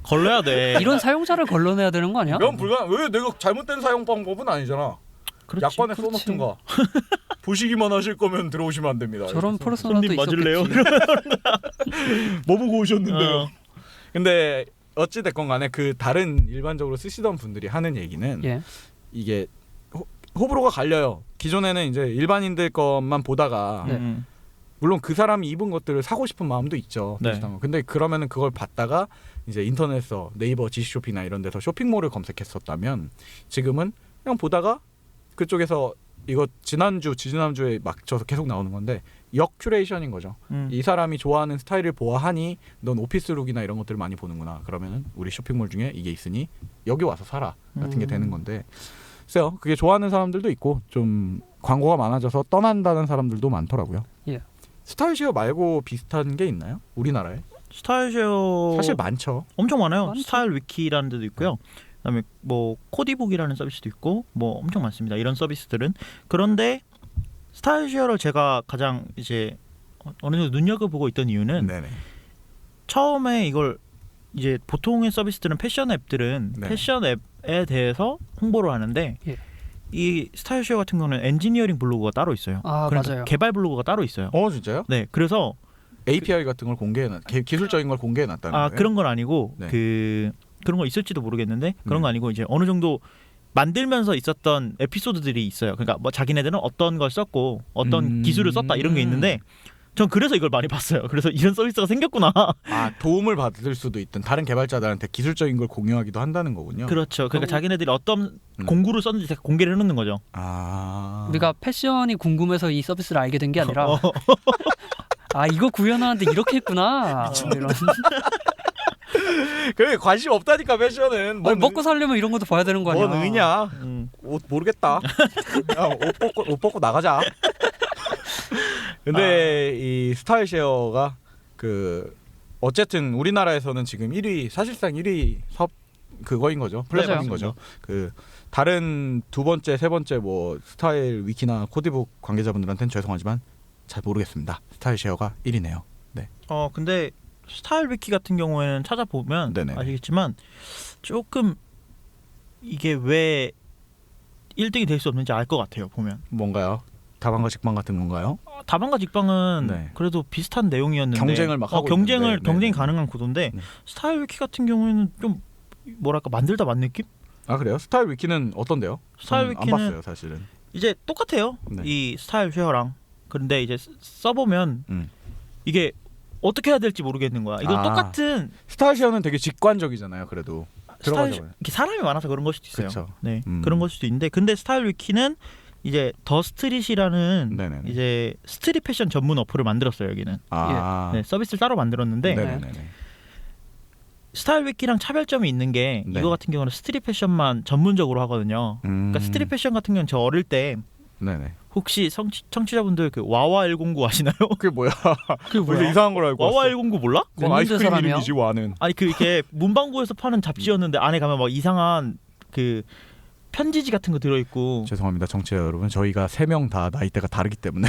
걸러야 돼. 이런 사용자를 걸러내야 되는 거 아니야? 이건 불가. 왜 내가 잘못된 사용 방법은 아니잖아. 그렇지. 약관에 그렇지. 써놓든가. 보시기만 하실 거면 들어오시면 안 됩니다. 저런 이렇게 퍼스널도 손님 맞을래요? 있었겠지. 뭐 보고 오셨는데요? 어. 근데 어찌 됐건 간에 그 다른 일반적으로 쓰시던 분들이 하는 얘기는 예. 이게 호불호가 갈려요. 기존에는 이제 일반인들 것만 보다가 네. 물론 그 사람이 입은 것들을 사고 싶은 마음도 있죠. 네. 비슷한 거. 근데 그러면은 그걸 봤다가 이제 인터넷에서 네이버 지식쇼핑이나 이런 데서 쇼핑몰을 검색했었다면 지금은 그냥 보다가 그쪽에서 이거 지난주에 맞춰서 계속 나오는 건데 역 큐레이션인 거죠. 이 사람이 좋아하는 스타일을 보아하니 넌 오피스룩이나 이런 것들을 많이 보는구나. 그러면은 우리 쇼핑몰 중에 이게 있으니 여기 와서 사라 같은 게 되는 건데 글쎄요. 그게 좋아하는 사람들도 있고 좀 광고가 많아져서 떠난다는 사람들도 많더라고요. 예. 스타일쉐어 말고 비슷한 게 있나요? 우리나라에? 스타일쉐어 사실 많죠. 엄청 많아요. 많죠. 스타일 위키라는 데도 있고요. 그다음에 뭐 코디북이라는 서비스도 있고 뭐 엄청 많습니다. 이런 서비스들은. 그런데 스타일쉐어를 제가 가장 이제 어느 정도 눈여겨보고 있던 이유는 네네. 처음에 이걸 이제 보통의 서비스들은 패션 앱들은 네. 패션 앱에 대해서 홍보를 하는데 예. 이 스타일쉐어 같은 경우는 엔지니어링 블로그가 따로 있어요. 아, 그러니까 맞아요. 개발 블로그가 따로 있어요. 진짜요? 네, 그래서 API 같은 걸 기술적인 걸 공개해놨다는 거예요? 그런 건 아니고 네. 그런 거 있을지도 모르겠는데 그런 네. 거 아니고 이제 어느 정도 만들면서 있었던 에피소드들이 있어요. 그러니까 뭐 자기네들은 어떤 걸 썼고 어떤 기술을 썼다 이런 게 있는데 전 그래서 이걸 많이 봤어요. 그래서 이런 서비스가 생겼구나. 도움을 받을 수도 있던 다른 개발자들한테 기술적인 걸 공유하기도 한다는 거군요. 그렇죠. 그러니까 그리고- 자기네들이 어떤 음. 공구를 썼는지 다 공개를 해놓는 거죠. 우리가 패션이 궁금해서 이 서비스를 알게 된 게 아니라 어. 아 이거 구현하는데 이렇게 했구나. 이런. 그래 관심 없다니까 패션은. 아니, 먹고 살려면 이런 것도 봐야 되는 거 아니야? 뭔 의냐? 음. 옷 모르겠다. 야, 옷 벗고 나가자. 근데 이 스타일쉐어가 그 어쨌든 우리나라에서는 지금 1위 사실상 1위 섭 그거인 거죠. 플랫폼인 맞아요. 거죠. 그 다른 두 번째, 세 번째 뭐 스타일 위키나 코디북 관계자분들한테는 죄송하지만 잘 모르겠습니다. 스타일 쉐어가 1위네요. 근데 스타일 위키 같은 경우에는 찾아보면 네네. 아시겠지만 조금 이게 왜 1등이 될 수 없는지 알 것 같아요. 보면 뭔가요? 다방과 직방 같은 건가요? 다방과 직방은 네. 그래도 비슷한 내용이었는데 경쟁을 막 하고 경쟁이 있는데. 가능한 구도인데 네. 스타일 위키 같은 경우에는 좀 뭐랄까 만들다 만 느낌? 아 그래요? 스타일 위키는 어떤데요? 스타일 저는 안 위키는 봤어요, 사실은. 이제 똑같아요. 네. 이 스타일 쉐어랑. 그런데 이제 써보면 이게 어떻게 해야 될지 모르겠는 거야. 이거 아. 똑같은 스타일 쉐어는 되게 직관적이잖아요. 그래도 스타일 들어가자마자. 이렇게 사람이 많아서 그런 걸 수도 있어요. 그쵸. 네, 음. 그런 걸 수도 있는데 근데 스타일 위키는 이제 더 스트릿이라는 네네네. 이제 스트릿 패션 전문 어플을 만들었어요. 여기는 아. 네, 서비스를 따로 만들었는데 네네네. 스타일 위키랑 차별점이 있는 게 네. 이거 같은 경우는 스트릿 패션만 전문적으로 하거든요. 그러니까 스트릿 패션 같은 경우는 저 어릴 때 네네. 혹시 청취자분들 그 와와 109 아시나요? 그게 뭐야? 그게 원래 이상한 걸 알고 와와 왔어. 109 몰라? 그건 몇 아이스크림 년대 사람이야? 이름이지 와는. 아니 그 이렇게 문방구에서 파는 잡지였는데 안에 가면 막 이상한 그 편지지 같은 거 들어있고 죄송합니다, 청취자 여러분. 저희가 3명 다 나이대가 다르기 때문에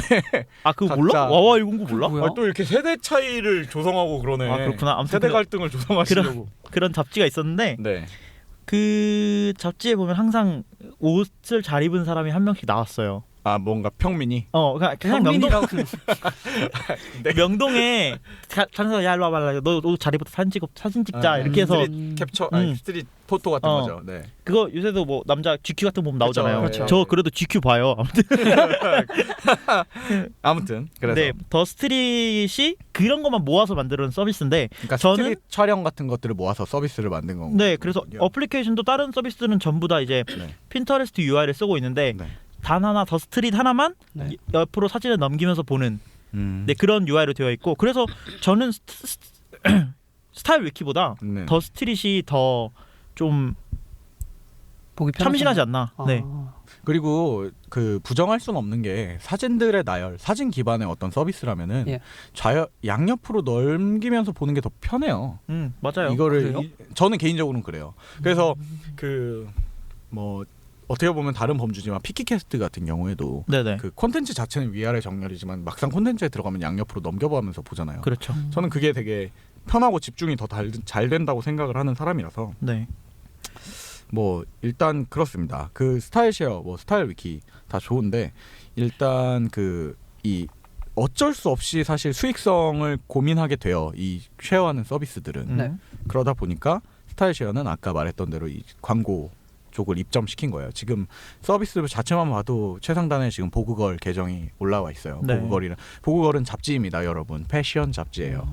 아 그거 각자- 몰라? 와와 109 몰라? 뭐야? 또 이렇게 세대 차이를 조성하고 그러네. 아 그렇구나. 아무튼 세대 갈등을 조성하시려고. 그런 잡지가 있었는데 네. 그 잡지에 보면 항상 옷을 잘 입은 사람이 한 명씩 나왔어요. 아 뭔가 평민이. 그냥 평민이라고 명동에 가서 야 일로 와봐 너 옷 잘 입어서 사진 찍자 이렇게 해서 스트릿 캡처, 아니 스트릿 포토 같은 어. 거죠. 네. 그거 요새도 뭐 남자 GQ 같은 거 보면 나오잖아요. 그렇죠. 저 그래도 GQ 봐요. 아무튼 아무튼 그래서 네, 더 스트릿이 그런 것만 모아서 만드는 서비스인데 그러니까 저는- 스트릿 촬영 같은 것들을 모아서 서비스를 만든 거고. 네, 그래서 어플리케이션도 다른 서비스들은 전부 다 이제 네. 핀터레스트 UI를 쓰고 있는데 네. 단 하나 더 스트릿 하나만 네. 옆으로 사진을 넘기면서 보는 음. 네, 그런 UI로 되어 있고 그래서 저는 스타일 위키보다 네. 더 스트릿이 더 좀 보기 참신하지 않나. 아. 네. 그리고 그 부정할 수는 없는 게 사진들의 나열, 사진 기반의 어떤 서비스라면은 예. 양옆으로 넘기면서 보는 게 더 편해요. 맞아요. 이거를 그래요? 저는 개인적으로는 그래요. 그래서 그 뭐 어떻게 보면 다른 범주지만 피키캐스트 같은 경우에도 네네. 그 콘텐츠 자체는 위아래 정렬이지만 막상 콘텐츠에 들어가면 양옆으로 넘겨보면서 보잖아요. 그렇죠. 저는 그게 되게 편하고 집중이 더 잘 된다고 생각을 하는 사람이라서 네. 뭐 일단 그렇습니다. 그 스타일 쉐어, 뭐 스타일 위키 다 좋은데 일단 그 이 어쩔 수 없이 사실 수익성을 고민하게 돼요. 이 쉐어하는 서비스들은. 네. 그러다 보니까 스타일 쉐어는 아까 말했던 대로 이 광고 쪽을 입점시킨 거예요. 지금 서비스 자체만 봐도 최상단에 지금 보그걸 계정이 올라와 있어요. 네. 보그걸은 잡지입니다, 여러분. 패션 잡지예요.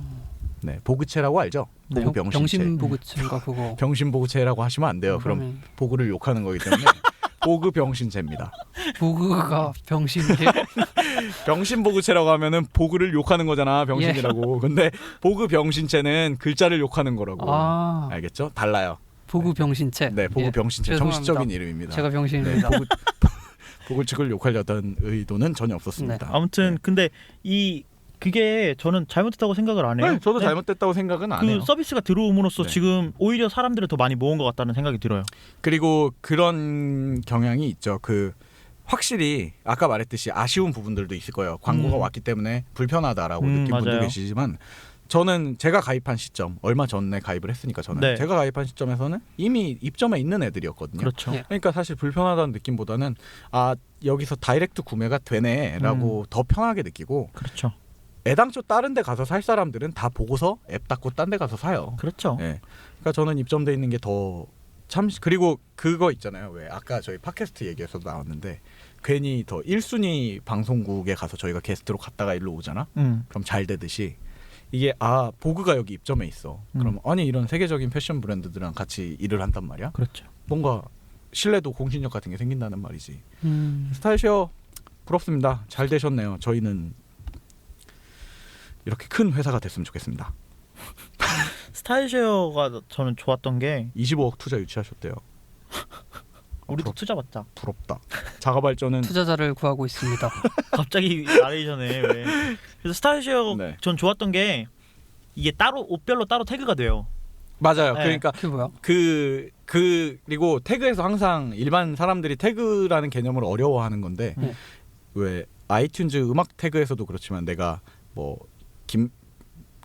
네, 보그체라고 알죠? 네. 보그 병신체. 병신보그체인가 그거. 병신보그체라고 하시면 안 돼요. 그럼 보그를 욕하는 거기 때문에 보그 병신체입니다. 보그가 병신이에요? 병신보그체라고 하면은 보그를 욕하는 거잖아, 병신이라고. 근데 보그 병신체는 글자를 욕하는 거라고. 아, 알겠죠? 달라요. 보그 병신체. 네, 보그 예, 병신체 죄송합니다. 정식적인 이름입니다. 제가 네, 병신입니다. 보그 측을 욕하려던 의도는 전혀 없었습니다. 아무튼 근데 그게 저는 잘못했다고 생각을 안 해요. 네, 저도 네. 잘못됐다고 생각은 안 그 해요. 서비스가 들어옴으로써 네. 지금 오히려 사람들을 더 많이 모은 것 같다는 생각이 들어요. 그리고 그런 경향이 있죠. 그 확실히 아까 말했듯이 아쉬운 부분들도 있을 거예요. 광고가 왔기 때문에 불편하다라고 느낀 분도 맞아요. 계시지만 저는 제가 가입한 시점 얼마 전에 가입을 했으니까 저는 네. 제가 가입한 시점에서는 이미 입점해 있는 애들이었거든요. 그렇죠. 예. 그러니까 사실 불편하다는 느낌보다는 아 여기서 다이렉트 구매가 되네라고 더 편하게 느끼고 그렇죠. 애당초 다른 데 가서 살 사람들은 다 보고서 앱 닫고 딴 데 가서 사요. 그렇죠. 예. 그러니까 저는 입점돼 있는 게 더 참 그리고 그거 있잖아요. 왜 아까 저희 팟캐스트 얘기에서도 나왔는데 괜히 더 1순위 방송국에 가서 저희가 게스트로 갔다가 일로 오잖아. 그럼 잘 되듯이 이게 아 보그가 여기 입점해 있어. 그럼 아니 이런 세계적인 패션 브랜드들이랑 같이 일을 한단 말이야. 그렇죠. 뭔가 신뢰도 공신력 같은 게 생긴다는 말이지. 음, 스타일쉐어 부럽습니다. 잘 되셨네요. 저희는 이렇게 큰 회사가 됐으면 좋겠습니다. 스타일쉐어가 저는 좋았던 게 25억 투자 유치하셨대요. 우리도 투자 받자. 부럽다. 자가 발전은 투자자를 구하고 있습니다. 갑자기 나레이션에 왜? 그래서 스타일쉐어 네. 전 좋았던 게 이게 따로 옷별로 따로 태그가 돼요. 맞아요. 네. 그러니까 그게 뭐야? 그리고 태그에서 항상 일반 사람들이 태그라는 개념을 어려워하는 건데 네. 왜 아이튠즈 음악 태그에서도 그렇지만 내가 뭐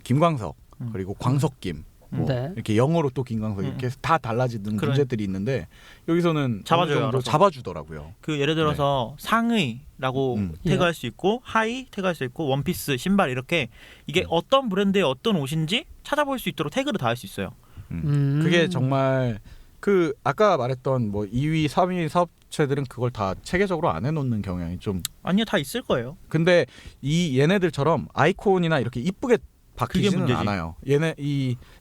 김광석 그리고 광석김 뭐 네. 이렇게 영어로 또 김광석 이렇게 다 달라지는 그래. 문제들이 있는데 여기서는 잡아줘요, 어느 정도 알아서. 잡아주더라고요. 그 예를 들어서 상의라고 예. 태그할 수 있고 하의 태그할 수 있고 원피스, 신발 이렇게 이게 어떤 브랜드의 어떤 옷인지 찾아볼 수 있도록 태그를 다 할 수 있어요. 그게 정말 그 아까 말했던 뭐 2위, 3위 사업체들은 그걸 다 체계적으로 안 해놓는 경향이 좀. 아니요, 다 있을 거예요. 근데 이 얘네들처럼 아이콘이나 이렇게 이쁘게 바뀌지는 문제지. 않아요.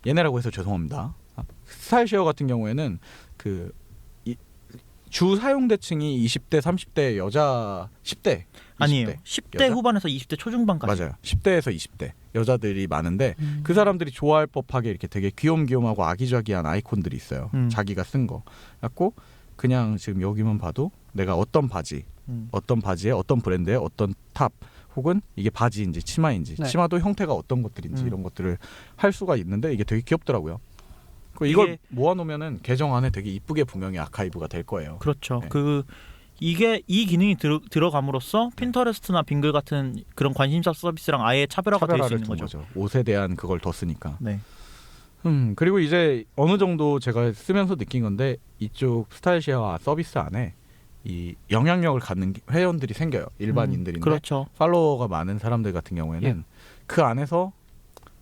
얘네라고 해서 죄송합니다. 스타일쉐어 같은 경우에는 그 주 사용 대칭이 20대, 30대 여자 10대 아니에요. 20대 10대 여자? 후반에서 20대 초중반까지. 맞아요. 10대에서 20대 여자들이 많은데 그 사람들이 좋아할 법하게 이렇게 되게 귀염귀염하고 아기자기한 아이콘들이 있어요. 자기가 쓴 거. 갖고 그냥 지금 여기만 봐도 내가 어떤 바지, 어떤 바지에 어떤 브랜드의 어떤 탑 혹은 이게 바지인지 치마인지 네. 치마도 형태가 어떤 것들인지 이런 것들을 할 수가 있는데 이게 되게 귀엽더라고요. 이걸 이게- 모아놓으면은 계정 안에 되게 이쁘게 분명히 아카이브가 될 거예요. 그렇죠. 네. 이게 이 기능이 들어감으로써 핀터레스트나 빙글 같은 그런 관심사 서비스랑 아예 차별화가 될 수 차별화를 있는 둔 거죠. 옷에 대한 그걸 더 쓰니까. 네. 그리고 이제 어느 정도 제가 쓰면서 느낀 건데 이쪽 스타일쉐어 서비스 안에 이 영향력을 갖는 회원들이 생겨요. 일반인들인데 그렇죠. 팔로워가 많은 사람들 같은 경우에는 그 안에서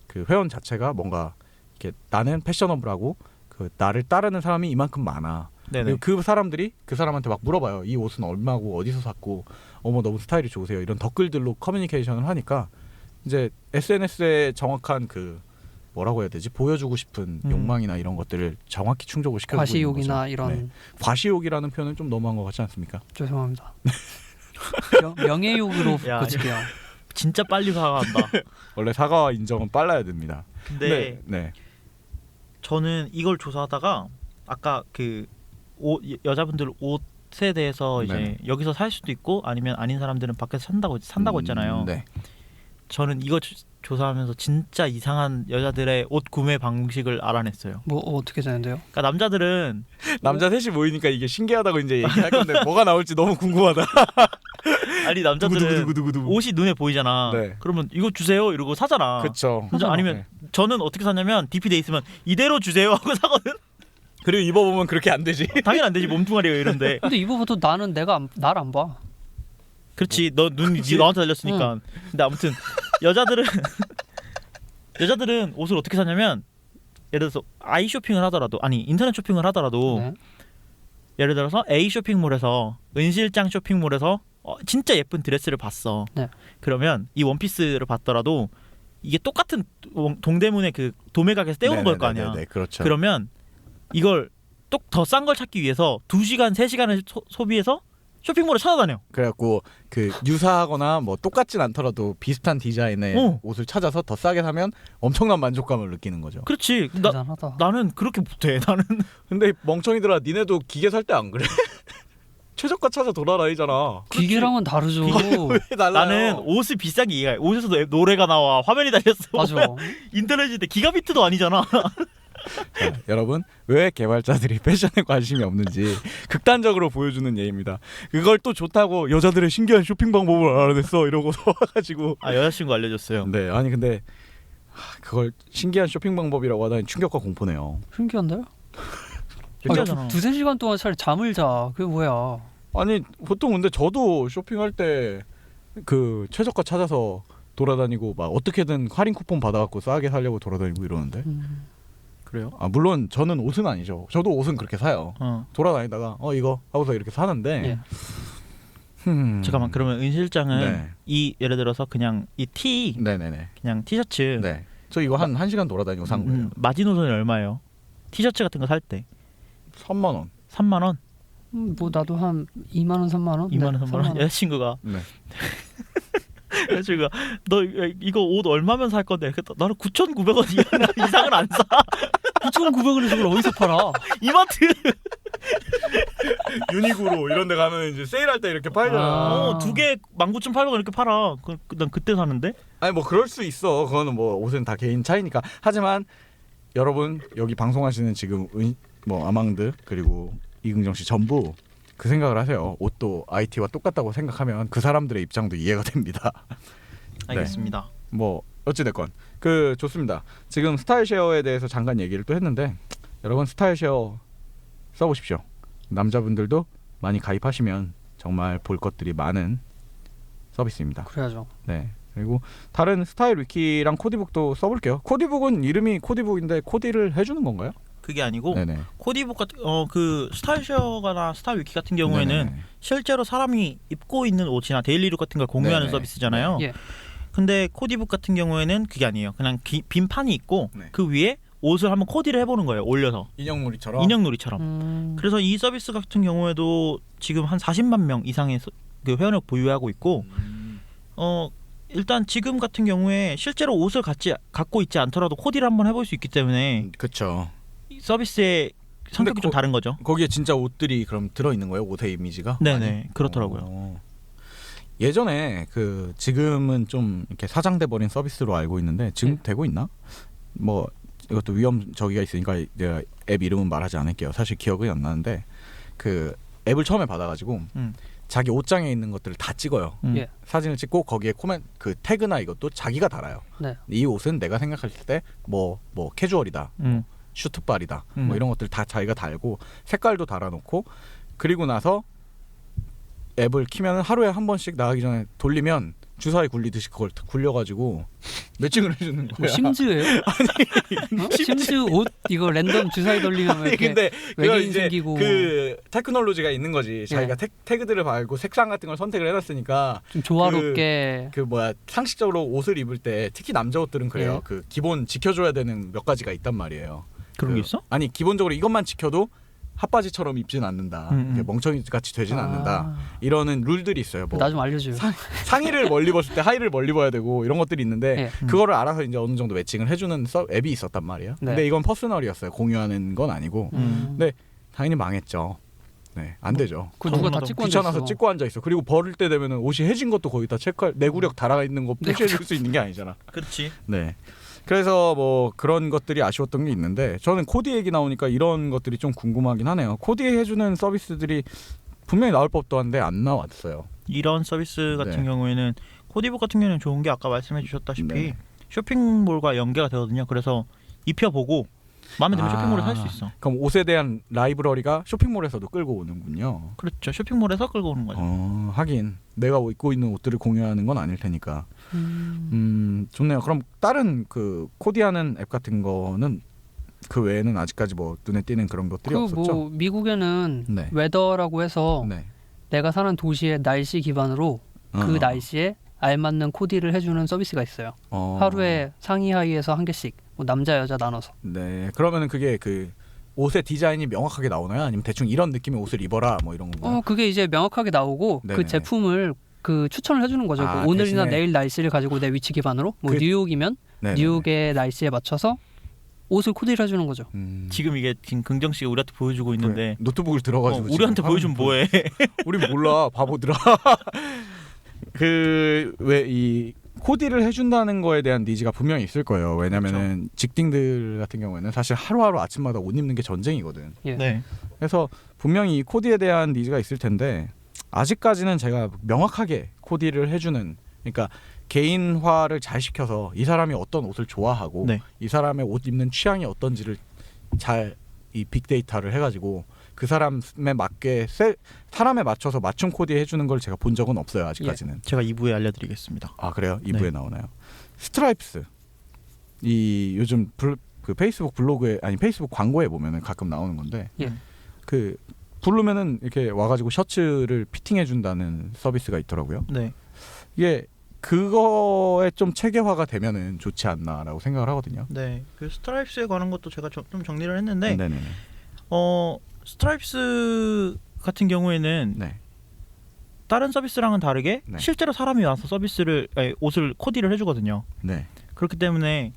그 회원 자체가 뭔가 이렇게 나는 패셔너블하고 그 나를 따르는 사람이 이만큼 많아. 네네. 그리고 그 사람들이 그 사람한테 막 물어봐요. 이 옷은 얼마고 어디서 샀고 어머 너무 스타일이 좋으세요. 이런 댓글들로 커뮤니케이션을 하니까 이제 SNS의 정확한 그 뭐라고 해야 되지? 보여주고 싶은 욕망이나 이런 것들을 정확히 충족을 시켜주고 과시욕이나 있는 거죠. 이런 네. 과시욕이라는 표현은 좀 너무한 것 같지 않습니까? 죄송합니다. 명예욕으로 야, 고칠게요. 진짜 빨리 사과한다. 원래 사과와 인정은 빨라야 됩니다. 근데 네. 저는 이걸 조사하다가 아까 그 여자분들 옷에 대해서 이제 네. 여기서 살 수도 있고 아니면 아닌 사람들은 밖에서 산다고 했잖아요. 네. 저는 이거 조사하면서 진짜 이상한 여자들의 옷 구매 방식을 알아냈어요. 뭐 어떻게 되는데요? 그러니까 남자들은 남자 셋이 모이니까 이게 신기하다고 이제 얘기할 건데 뭐가 나올지 너무 궁금하다. 아니 남자들은 두구두구두구두구. 옷이 눈에 보이잖아. 네. 그러면 이거 주세요 이러고 사잖아. 그렇죠. 진짜 아니면 저는 어떻게 사냐면 DP 돼 있으면 이대로 주세요 하고 사거든. 그리고 입어보면 그렇게 안 되지. 당연히 안 되지 몸뚱아리가 이런데. 근데 이거부터 나는 날 안 봐. 그렇지 너 눈이 너한테 달렸으니까. 근데 아무튼 여자들은 옷을 어떻게 사냐면 예를 들어서 아이 쇼핑을 하더라도 아니 인터넷 쇼핑을 하더라도 네. 예를 들어서 A 쇼핑몰에서 은실장 쇼핑몰에서 진짜 예쁜 드레스를 봤어. 네. 그러면 이 원피스를 봤더라도 이게 똑같은 동대문의 그 도매 가게에서 떼오는 걸 거 아니야. 네, 그렇죠. 그러면 이걸 또 더 싼 걸 찾기 위해서 2시간, 3시간을 소비해서 쇼핑몰을 찾아다녀. 그래갖고 그 유사하거나 뭐 똑같진 않더라도 비슷한 디자인의 옷을 찾아서 더 싸게 사면 엄청난 만족감을 느끼는 거죠. 그렇지. 대단하다. 나는 그렇게 못해. 나는 근데 멍청이들아, 니네도 기계 살 때 안 그래? 최저가 찾아 돌아다니잖아. 기계랑은 다르죠. 왜 달라요? 나는 옷을 비싸게 이해해. 옷에서도 노래가 나와, 화면이 달렸어. 맞아. 인터넷인데 기가비트도 아니잖아. 자, 여러분 왜 개발자들이 패션에 관심이 없는지 극단적으로 보여주는 예입니다. 그걸 또 좋다고 여자들의 신기한 쇼핑 방법을 알아냈어 이러고서 와가지고. 아 여자친구 알려줬어요. 네, 아니 근데 그걸 신기한 쇼핑 방법이라고 하다니 충격과 공포네요. 신기한데요? 신기하잖아. 두세 시간 동안 차라리 잠을 자. 그게 뭐야? 아니 보통 근데 저도 쇼핑할 때 그 최저가 찾아서 돌아다니고 막 어떻게든 할인 쿠폰 받아갖고 싸게 사려고 돌아다니고 이러는데. 그래요? 아 물론 저는 옷은 아니죠. 저도 옷은 그렇게 사요. 돌아다니다가 이거 하고서 이렇게 사는데. 예. 잠깐만 그러면 은 실장은 네. 이 예를 들어서 그냥 이 티 네네네. 그냥 티셔츠 네. 저 이거 한 1시간 돌아다니고 산 거예요. 마지노선이 얼마예요? 티셔츠 같은 거 살 때 3만 원. 3만 원? 뭐 나도 한 2만 원, 3만 원. 2만 원, 네, 3만 원? 여자친구가 네. 여자친구가 너 이거 옷 얼마면 살 건데? 나는 9,900원 이상은 안 사. 9,900원에서 그걸 어디서 팔아? 이마트 유니크로 이런 데 가면 이제 세일할 때 이렇게 팔잖아. 두 개 19,800원 이렇게 팔아. 난 그때 사는데. 아니 뭐 그럴 수 있어. 그거는 뭐 옷은 다 개인 차이니까. 하지만 여러분 여기 방송하시는 지금 뭐 아망드 그리고 이긍정 씨 전부 그 생각을 하세요. 옷도 IT와 똑같다고 생각하면 그 사람들의 입장도 이해가 됩니다. 알겠습니다. 뭐 어찌 됐건 그 좋습니다. 지금 스타일 쉐어에 대해서 잠깐 얘기를 또 했는데 여러분 스타일 쉐어 써보십시오. 남자분들도 많이 가입하시면 정말 볼 것들이 많은 서비스입니다. 그래야죠. 네. 그리고 다른 스타일 위키랑 코디북도 써볼게요. 코디북은 이름이 코디북인데 코디를 해주는 건가요? 그게 아니고 네네. 코디북 같은 그 스타일쉐어나 스타일 위키 같은 경우에는 네네. 실제로 사람이 입고 있는 옷이나 데일리룩 같은 걸 공유하는 네네. 서비스잖아요. 예. 근데 코디북 같은 경우에는 그게 아니에요. 그냥 빈 판이 있고 네. 그 위에 옷을 한번 코디를 해보는 거예요. 올려서 인형놀이처럼. 인형놀이처럼. 그래서 이 서비스 같은 경우에도 지금 한 40만 명 이상의 그 회원을 보유하고 있고 일단 지금 같은 경우에 실제로 옷을 갖고 있지 않더라도 코디를 한번 해볼 수 있기 때문에 그렇죠. 이 서비스의 성격이 좀 다른 거죠. 거기에 진짜 옷들이 그럼 들어 있는 거예요? 옷의 이미지가? 네네 그렇더라고요. 예전에 그 지금은 좀 이렇게 사장돼 버린 서비스로 알고 있는데 지금 네. 되고 있나? 뭐 이것도 위험 저기가 있으니까 내가 앱 이름은 말하지 않을게요. 사실 기억이 안 나는데 그 앱을 처음에 받아가지고 자기 옷장에 있는 것들을 다 찍어요. 예. 사진을 찍고 거기에 코멘 그 태그나 이것도 자기가 달아요. 네. 이 옷은 내가 생각했을 때 뭐 캐주얼이다, 슈트빨이다, 뭐 이런 것들 다 자기가 달고 색깔도 달아놓고 그리고 나서 앱을 키면 하루에 한 번씩 나가기 전에 돌리면 주사위 굴리듯이 그걸 굴려가지고 매칭을 해주는 거야. 뭐 심즈예요? 심즈 옷 이거 랜덤 주사위 돌리면 왜 이렇게 근데 그걸 외계인 이제 생기고 그 테크놀로지가 있는 거지. 자기가 예. 태그들을 밟고 색상 같은 걸 선택을 해놨으니까 좀 조화롭게 그 뭐야 상식적으로 옷을 입을 때 특히 남자 옷들은 그래요. 예. 그 기본 지켜줘야 되는 몇 가지가 있단 말이에요. 그런 게 있어? 아니 기본적으로 이것만 지켜도 핫바지처럼 입진 않는다. 이렇게 멍청이 같이 되진 않는다. 이러는 룰들이 있어요. 뭐 나 좀 알려줘요. 상의를 멀리 벗을 때 하의를 멀리 벗어야 되고 이런 것들이 있는데 예. 그거를 알아서 이제 어느 정도 매칭을 해주는 앱이 있었단 말이에요. 네. 근데 이건 퍼스널이었어요. 공유하는 건 아니고. 근데 당연히 망했죠. 네, 안 되죠. 그 누가 다 찍고 귀찮아서 앉아있어. 찍고 앉아 있어. 그리고 버릴 때 되면은 옷이 해진 것도 거의 다 체크할 내구력 달아 있는 거 표시해 줄 수 있는 게 아니잖아. 그렇지. 네. 그래서 뭐 그런 것들이 아쉬웠던 게 있는데 저는 코디 얘기 나오니까 이런 것들이 좀 궁금하긴 하네요. 코디 해주는 서비스들이 분명히 나올 법도 한데 안 나왔어요. 이런 서비스 같은 네. 경우에는 코디북 같은 경우는 좋은 게 아까 말씀해 주셨다시피 네. 쇼핑몰과 연계가 되거든요. 그래서 입혀보고 마음에 들면 쇼핑몰에 살 수 있어. 그럼 옷에 대한 라이브러리가 쇼핑몰에서도 끌고 오는군요. 그렇죠. 쇼핑몰에서 끌고 오는 거죠. 하긴 내가 입고 있는 옷들을 공유하는 건 아닐 테니까. 좋네요. 그럼 다른 그 코디하는 앱 같은 거는 그 외에는 아직까지 뭐 눈에 띄는 그런 것들이 없었죠? 뭐 미국에는 네. 웨더라고 해서 네. 내가 사는 도시의 날씨 기반으로 그 날씨에 알맞는 코디를 해주는 서비스가 있어요. 하루에 상의 하의에서 한 개씩 뭐 남자 여자 나눠서. 네. 그러면은 그게 그 옷의 디자인이 명확하게 나오나요? 아니면 대충 이런 느낌의 옷을 입어라 뭐 이런 건가요? 그게 이제 명확하게 나오고 네네. 그 제품을 그 추천을 해주는 거죠. 아, 그 오늘이나 대신에- 내일 날씨를 가지고 내 위치 기반으로 뭐 그- 뉴욕이면 네네네. 뉴욕의 날씨에 맞춰서 옷을 코디를 해주는 거죠. 지금 이게 지금 긍정 씨가 우리한테 보여주고 있는데 그래, 노트북을 들어가지고 우리한테 지금 보여주면 하는 뭐해? 우리 몰라 바보들아. 그 왜 이 코디를 해준다는 거에 대한 니즈가 분명히 있을 거예요. 왜냐면은 직딩들 같은 경우에는 사실 하루하루 아침마다 옷 입는 게 전쟁이거든. 예. 네. 그래서 분명히 이 코디에 대한 니즈가 있을 텐데 아직까지는 제가 명확하게 코디를 해주는 그러니까 개인화를 잘 시켜서 이 사람이 어떤 옷을 좋아하고 네. 이 사람의 옷 입는 취향이 어떤지를 잘 이 빅데이터를 해가지고 그 사람에 맞게 사람에 맞춰서 맞춤 코디 해주는 걸 제가 본 적은 없어요 아직까지는. 제가 2부에 알려드리겠습니다. 아 그래요? 2부에 네. 나오나요? 스트라이프스 이 요즘 그 페이스북 블로그에 아니 페이스북 광고에 보면은 가끔 나오는 건데 예. 그 부르면은 이렇게 와가지고 셔츠를 피팅해 준다는 서비스가 있더라고요. 네. 이게 그거에 좀 체계화가 되면은 좋지 않나라고 생각을 하거든요. 네. 그 스트라이프스에 관한 것도 제가 좀 정리를 했는데 네네네. 스트라이프스 같은 경우에는 네. 다른 서비스랑은 다르게 네. 실제로 사람이 와서 옷을 코디를 해주거든요. 네. 그렇기 때문에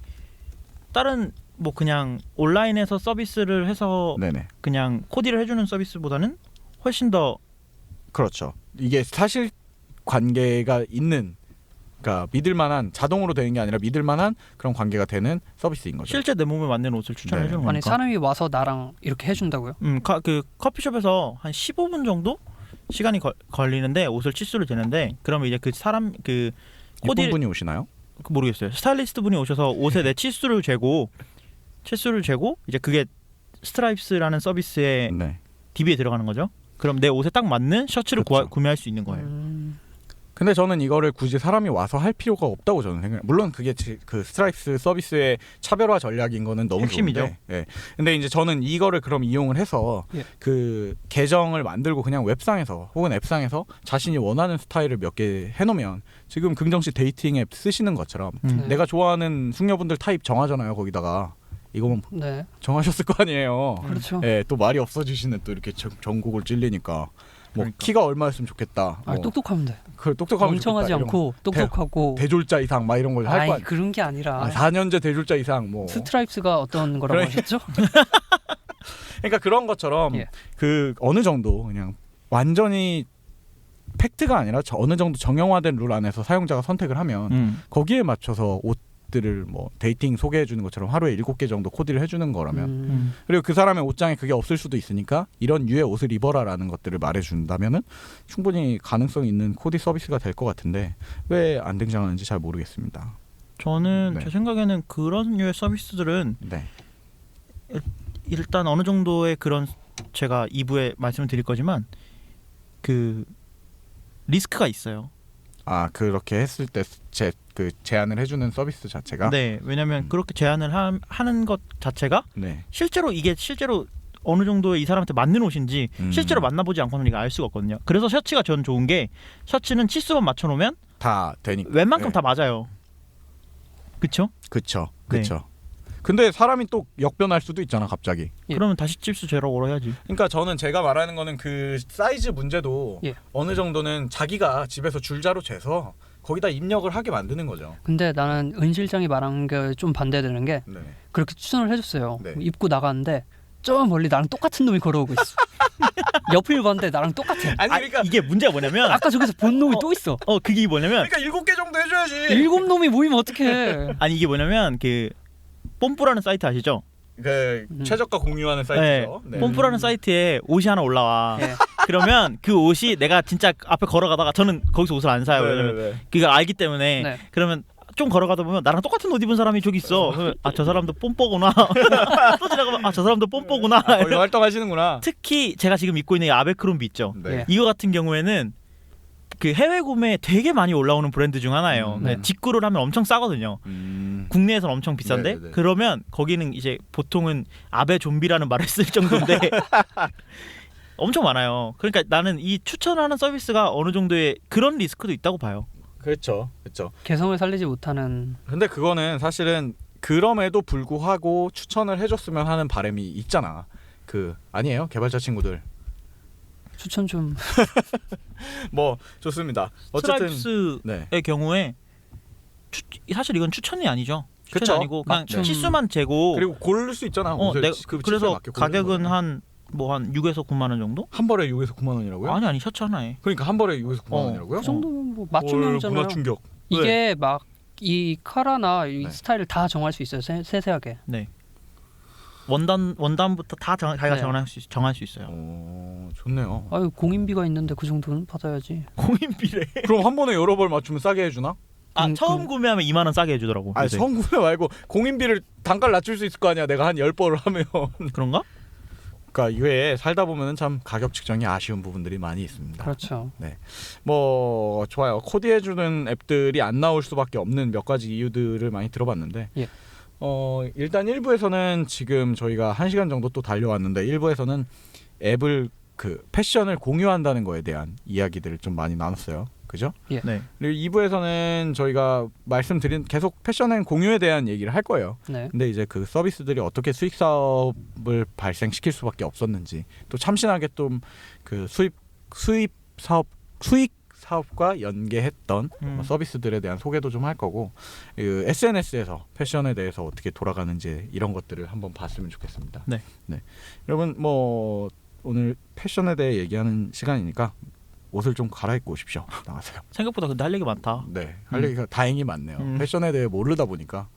다른 뭐 그냥 온라인에서 서비스를 해서 네네. 그냥 코디를 해주는 서비스보다는 훨씬 더 그렇죠. 이게 사실 관계가 있는, 그러니까 믿을만한, 자동으로 되는 게 아니라 믿을만한 그런 관계가 되는 서비스인 거죠. 실제 내 몸에 맞는 옷을 추천해 네. 주는 거니까. 아니 사람이 와서 나랑 이렇게 해준다고요? 그 커피숍에서 한 15분 정도 시간이 걸리는데 옷을 치수를 재는데, 그러면 이제 그 사람 그 코디 분이 오시나요? 모르겠어요. 스타일리스트 분이 오셔서 옷에 내 치수를 재고 이제 그게 스트라이프스라는 서비스의 네. DB에 들어가는 거죠. 그럼 내 옷에 딱 맞는 셔츠를 그렇죠. 구매할 수 있는 거예요. 근데 저는 이거를 굳이 사람이 와서 할 필요가 없다고 저는 생각해요. 물론 그게 그 스트라이프스 서비스의 차별화 전략인 거는 너무 핵심이죠. 좋은데, 예. 근데 이제 저는 이거를 그럼 이용을 해서 예. 그 계정을 만들고 그냥 웹상에서 혹은 앱상에서 자신이 원하는 스타일을 몇 개 해놓으면, 지금 긍정씨 데이팅 앱 쓰시는 것처럼 네. 내가 좋아하는 숙녀분들 타입 정하잖아요. 거기다가 이거만 네, 정하셨을 거 아니에요. 그렇죠. 예, 또 말이 없어지시는 또 이렇게 전국을 찔리니까. 뭐 그러니까. 키가 얼마였으면 좋겠다. 아, 뭐 똑똑하면 돼. 그 똑똑하면 멍청하지 좋겠다, 이런 거. 않고 똑똑하고. 대졸자 이상 막 이런 걸 할 아이 거 아니야. 그런 게 아니라 4년제 대졸자 이상 뭐. 스트라이프스가 어떤 거라고 그래. 하셨죠? 그러니까 그런 것처럼 예. 그 어느 정도 그냥 완전히 팩트가 아니라 어느 정도 정형화된 룰 안에서 사용자가 선택을 하면 거기에 맞춰서 옷들을 뭐 데이팅 소개해 주는 것처럼 하루에 7개 정도 코디를 해주는 거라면, 그리고 그 사람의 옷장에 그게 없을 수도 있으니까 이런 류의 옷을 입어라라는 것들을 말해준다면은 충분히 가능성 있는 코디 서비스가 될 것 같은데 왜 안 등장하는지 잘 모르겠습니다. 저는 네. 제 생각에는 그런 류의 서비스들은 네. 일단 어느 정도의 그런, 제가 2부에 말씀을 드릴 거지만 그 리스크가 있어요. 아, 그렇게 했을 때 그 제안을 해주는 서비스 자체가. 네, 왜냐하면 그렇게 제안을 하는 것 자체가 네. 실제로 어느 정도의 이 사람한테 맞는 옷인지 실제로 만나보지 않고는 우리가 알 수가 없거든요. 그래서 셔츠가 전 좋은 게, 셔츠는 치수만 맞춰놓으면 다 되니까. 웬만큼 네. 다 맞아요. 그쵸? 그쵸. 네. 그쵸. 근데 사람이 또 역변할 수도 있잖아, 갑자기. 예. 그러면 다시 찝수 제로로 해야지. 그러니까 저는 제가 말하는 거는 그 사이즈 문제도 예. 어느 정도는 자기가 집에서 줄자로 재서 거기다 입력을 하게 만드는 거죠. 근데 나는 은 실장이 말한 게 좀 반대되는 게, 네. 그렇게 추천을 해줬어요. 네. 입고 나갔는데 저 멀리 나랑 똑같은 놈이 걸어오고 있어. 옆을 봤는데 나랑 똑같아. 아니 그러니까 이게 문제가 뭐냐면 아까 저기서 본 놈이 또 있어. 그게 뭐냐면 7개 정도 해줘야지. 7놈이 모이면 어떡해. 아니 이게 뭐냐면 그 뽐뿌라는 사이트 아시죠? 그 최저가 공유하는 사이트죠. 네. 뽐뿌라는 사이트에 옷이 하나 올라와. 네. 그러면 그 옷이 내가 진짜 앞에 걸어가다가, 저는 거기서 옷을 안 사요. 왜냐면 네. 그걸 알기 때문에. 네. 그러면 좀 걸어가다 보면 나랑 똑같은 옷 입은 사람이 저기 있어. 그러면 저 사람도 뽐뽀구나. 또 지나가면 저 사람도 뽐뽀구나. 거기 활동하시는구나. 특히 제가 지금 입고 있는 이 아베크롬비 있죠. 네. 예. 이거 같은 경우에는 그 해외 구매에 되게 많이 올라오는 브랜드 중 하나예요. 네. 직구를 하면 엄청 싸거든요. 국내에서는 엄청 비싼데, 네네네. 그러면 거기는 이제 보통은 아베 좀비라는 말을 쓸 정도인데 엄청 많아요. 그러니까 나는 이 추천하는 서비스가 어느 정도의 그런 리스크도 있다고 봐요. 그렇죠. 그렇죠. 개성을 살리지 못하는. 근데 그거는 사실은 그럼에도 불구하고 추천을 해줬으면 하는 바람이 있잖아. 그 아니에요, 개발자 친구들. 추천 좀. 뭐 좋습니다. 어쨌든 스트라이프스의 네. 경우에 사실 이건 추천이 아니죠. 추천이 그쵸. 아니고 그냥 맞춤. 치수만 재고. 그리고 고를 수 있잖아. 옷을 내가 그 그래서 치수에 맞게 고르는 가격은 거야. 한 6에서 9만 원 정도? 한 벌에 6에서 9만 원이라고요? 아니 셔츠 하나에. 그러니까 한 벌에 6에서 9만 원이라고요? 그 정도면 뭐 헐, 맞춤형이잖아요. 문화 충격. 이게 막 이 카라나 이 네. 스타일을 다 정할 수 있어요. 세세하게. 네. 원단부터 다 자기가 네. 정할 수 있어요. 좋네요. 아유 공인비가 있는데 그 정도는 받아야지. 공인비래. 그럼 한 번에 여러 벌 맞추면 싸게 해주나? 처음 구매하면 2만 원 싸게 해주더라고. 아니 요새. 성구매 말고 공인비를 단가를 낮출 수 있을 거 아니야. 내가 한 10벌을 하면. 그런가? 그러니까 이외에 살다 보면은 참 가격 측정이 아쉬운 부분들이 많이 있습니다. 그렇죠. 뭐 좋아요. 코디해주는 앱들이 안 나올 수밖에 없는 몇 가지 이유들을 많이 들어봤는데, 예. 일단 1부에서는 지금 저희가 1시간 정도 또 달려왔는데 1부에서는 앱을 그 패션을 공유한다는 거에 대한 이야기들을 좀 많이 나눴어요. 그죠? 네. 그리고 2부에서는 저희가 말씀드린 계속 패션의 공유에 대한 얘기를 할 거예요. 네. 근데 이제 그 서비스들이 어떻게 수익 사업을 발생시킬 수밖에 없었는지, 또 참신하게 좀 그 수익 사업과 연계했던 서비스들에 대한 소개도 좀 할 거고, 그 SNS에서 패션에 대해서 어떻게 돌아가는지 이런 것들을 한번 봤으면 좋겠습니다. 네. 여러분 뭐 오늘 패션에 대해 얘기하는 시간이니까 옷을 좀 갈아입고 오십시오. 나가세요. 생각보다 근데 할 얘기 많다. 네, 할 얘기가 다행히 많네요. 음. 패션에 대해 모르다 보니까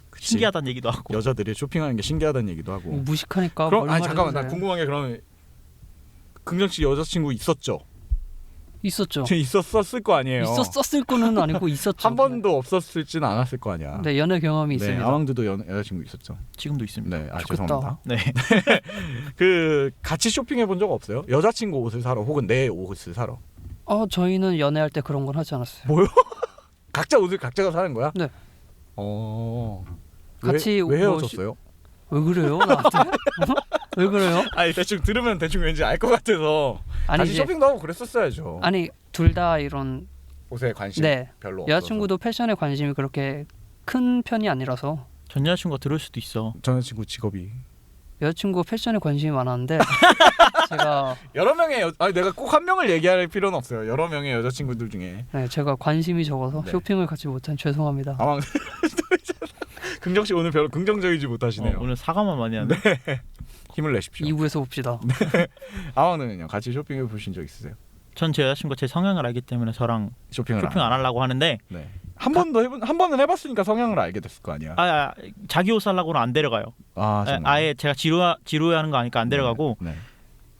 그치? 신기하다는 얘기도 하고. 여자들이 쇼핑하는 게 신기하다는 얘기도 하고. 무식하니까. 그럼 뭘 아니 잠깐만 나 말해도 궁금한 게 그러면 긍정 씨 여자친구 있었죠? 있었죠. 있었을 거 아니에요. 있었을 거는 아니고 있었죠. 한 번도 없었을지는 않았을 거 아니야. 네, 연애 경험이 네, 있습니다. 아망드도 여자친구 있었죠. 지금도 있습니다. 네, 아 좋겠다. 죄송합니다. 네. 그 같이 쇼핑해 본 적 없어요? 여자친구 옷을 사러 혹은 내 옷을 사러. 저희는 연애할 때 그런 건 하지 않았어요. 뭐요? 각자 옷을 각자가 사는 거야? 네. 같이 왜 뭐 헤어졌어요? 왜 그래요? 나한테? 왜 그래요? 아니 대충 들으면 대충 왠지 알 것 같아서 아니 같이 이제 쇼핑도 하고 그랬었어야죠. 아니 둘 다 이런 옷에 관심 네 별로 없어서. 여자친구도 패션에 관심이 그렇게 큰 편이 아니라서 전 여자친구가 들을 수도 있어. 전 여자친구 직업이 여자친구 패션에 관심이 많았는데 제가 여러 명의 아니 내가 꼭 한 명을 얘기할 필요는 없어요. 여러 명의 여자친구들 중에 네, 제가 관심이 적어서 네. 쇼핑을 같이 못한 죄송합니다. 아마 긍정 씨 오늘 별로 긍정적이지 못하시네요. 오늘 사과만 많이 하네. 힘을 내십시오. 2부에서 봅시다. 아망드는요 같이 쇼핑해 보신 적 있으세요? 전 제 여자친구가 제 성향을 알기 때문에 저랑 쇼핑을 쇼핑 안 하려고 하는데 네. 한 번은 해봤으니까 성향을 알게 됐을 거 아니야. 자기 옷 살라고는 안 데려가요. 정말. 아예 제가 지루해하는 거 아니까 안 데려가고 네.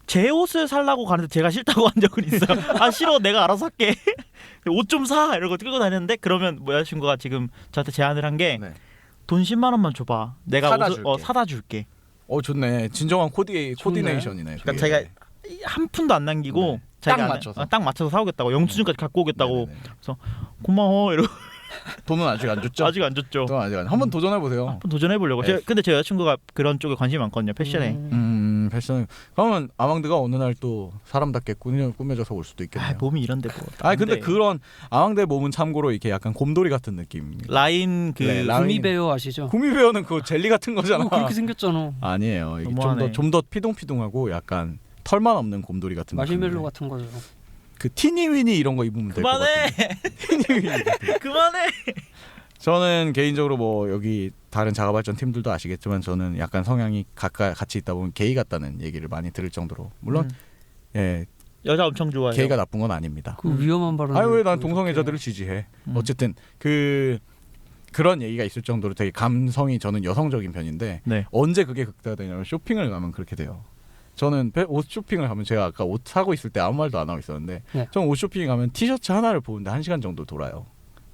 제 옷을 살라고 가는데 제가 싫다고 한 적은 있어요. 아 싫어 내가 알아서 할게. 옷 좀 사 이러고 끌고 다녔는데 그러면 뭐 여자친구가 지금 저한테 제안을 한 게 돈 네. 10만 원만 줘봐. 내가 사다 옷을 줄게. 사다 줄게. 좋네. 진정한 코디네이션이네. 그러니까 제가 한 푼도 안 남기고 네. 자기가 딱 안- 맞춰서. 딱 맞춰서 사오겠다고 영수증까지 갖고 오겠다고. 네네네. 고마워 이러고 돈은 아직 안 줬죠? 아직 안 줬죠. 돈은 아직 안. 한번 도전해 보세요. 한번 도전해 보려고. 네. 근데 제 여자친구가 그런 쪽에 관심이 많거든요. 패션에. 패션. 그러면 아망드가 어느 날 또 사람답게 꾸며져서 올 수도 있겠네요. 몸이 이런데 뭐. 아니 근데 안 돼. 그런 아망드의 몸은 참고로 이렇게 약간 곰돌이 같은 느낌. 라인 그 네, 라인. 구미배우 아시죠? 구미배어는 그 젤리 같은 거잖아. 그렇게 생겼잖아. 아니에요. 너무하네. 좀 더 피동피동하고 약간 털만 없는 곰돌이 같은 마시멜로 느낌인데. 같은 거죠. 그 티니위니 이런 거 입으면 될 것 그만해. 같아요. 티니위니. 그만해. 저는 개인적으로 뭐 여기 다른 자가발전 팀들도 아시겠지만 저는 약간 성향이 같이 있다 보면 게이 같다는 얘기를 많이 들을 정도로 물론 예 여자 엄청 좋아해요. 게이가 나쁜 건 아닙니다. 그 위험한 발언. 아니 왜 난 동성애자들을 지지해? 어쨌든 그런 얘기가 있을 정도로 되게 감성이 저는 여성적인 편인데 네. 언제 그게 극대화되냐면 쇼핑을 가면 그렇게 돼요. 저는 옷 쇼핑을 가면 제가 아까 옷 사고 있을 때 아무 말도 안 하고 있었는데 네. 저는 옷 쇼핑에 가면 티셔츠 하나를 보는데 1시간 정도 돌아요.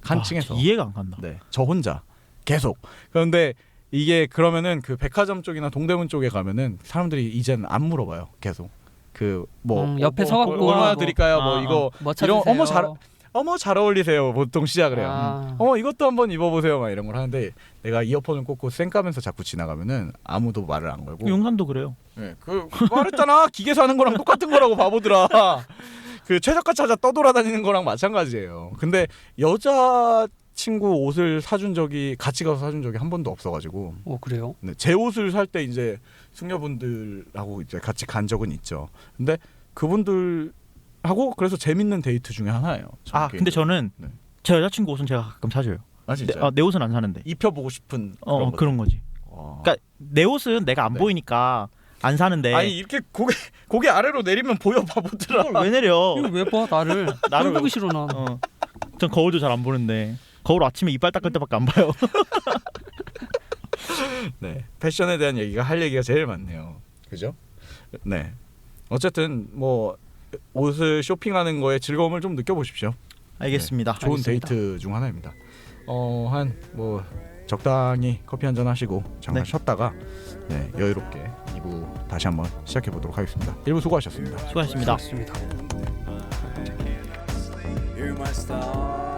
한 층에서. 이해가 안 간다. 네, 저 혼자 계속. 그런데 이게 그러면은 그 백화점 쪽이나 동대문 쪽에 가면은 사람들이 이제는 안 물어봐요. 계속 그 뭐 옆에 서갖고 얼마나 뭐, 드릴까요? 뭐 이거 뭐 이런 찾으세요? 어머 잘 어울리세요. 보통 시작을 해요. 아. 이것도 한번 입어보세요. 막 이런 걸 하는데 내가 이어폰을 꽂고 쌩까면서 자꾸 지나가면은 아무도 말을 안 걸고. 용산도 그래요. 네, 그 말했잖아. 기계 사는 거랑 똑같은 거라고 바보들아. 그 최저가 찾아 떠돌아다니는 거랑 마찬가지예요. 근데 여자 친구 옷을 사준 적이 같이 가서 사준 적이 한 번도 없어가지고. 그래요? 네, 제 옷을 살 때 이제 숙녀분들하고 이제 같이 간 적은 있죠. 근데 그분들하고 그래서 재밌는 데이트 중에 하나예요. 저는 근데 개인적으로. 저는 네. 제 여자친구 옷은 제가 가끔 사줘요. 진짜요? 내 옷은 안 사는데. 입혀보고 싶은 그런 거지. 그러니까 내 옷은 내가 안 네. 보이니까 안 사는데. 아니 이렇게 고개 아래로 내리면 보여 바보들아. 이걸 왜 내려? 이거 왜 봐 나를? 나를 보기 싫어 난. 전 거울도 잘 안 보는데. 거울 아침에 이빨 닦을 때밖에 안 봐요. 네, 패션에 대한 얘기가 할 얘기가 제일 많네요. 그죠? 네. 어쨌든 뭐 옷을 쇼핑하는 거에 즐거움을 좀 느껴보십시오. 알겠습니다. 좋은 알겠습니다. 데이트 중 하나입니다. 한 뭐 적당히 커피 한잔 하시고 잠깐 네. 쉬었다가 네, 여유롭게 2부 다시 한번 시작해 보도록 하겠습니다. 1부 수고하셨습니다. 수고하셨습니다. 좋습니다. You're my star.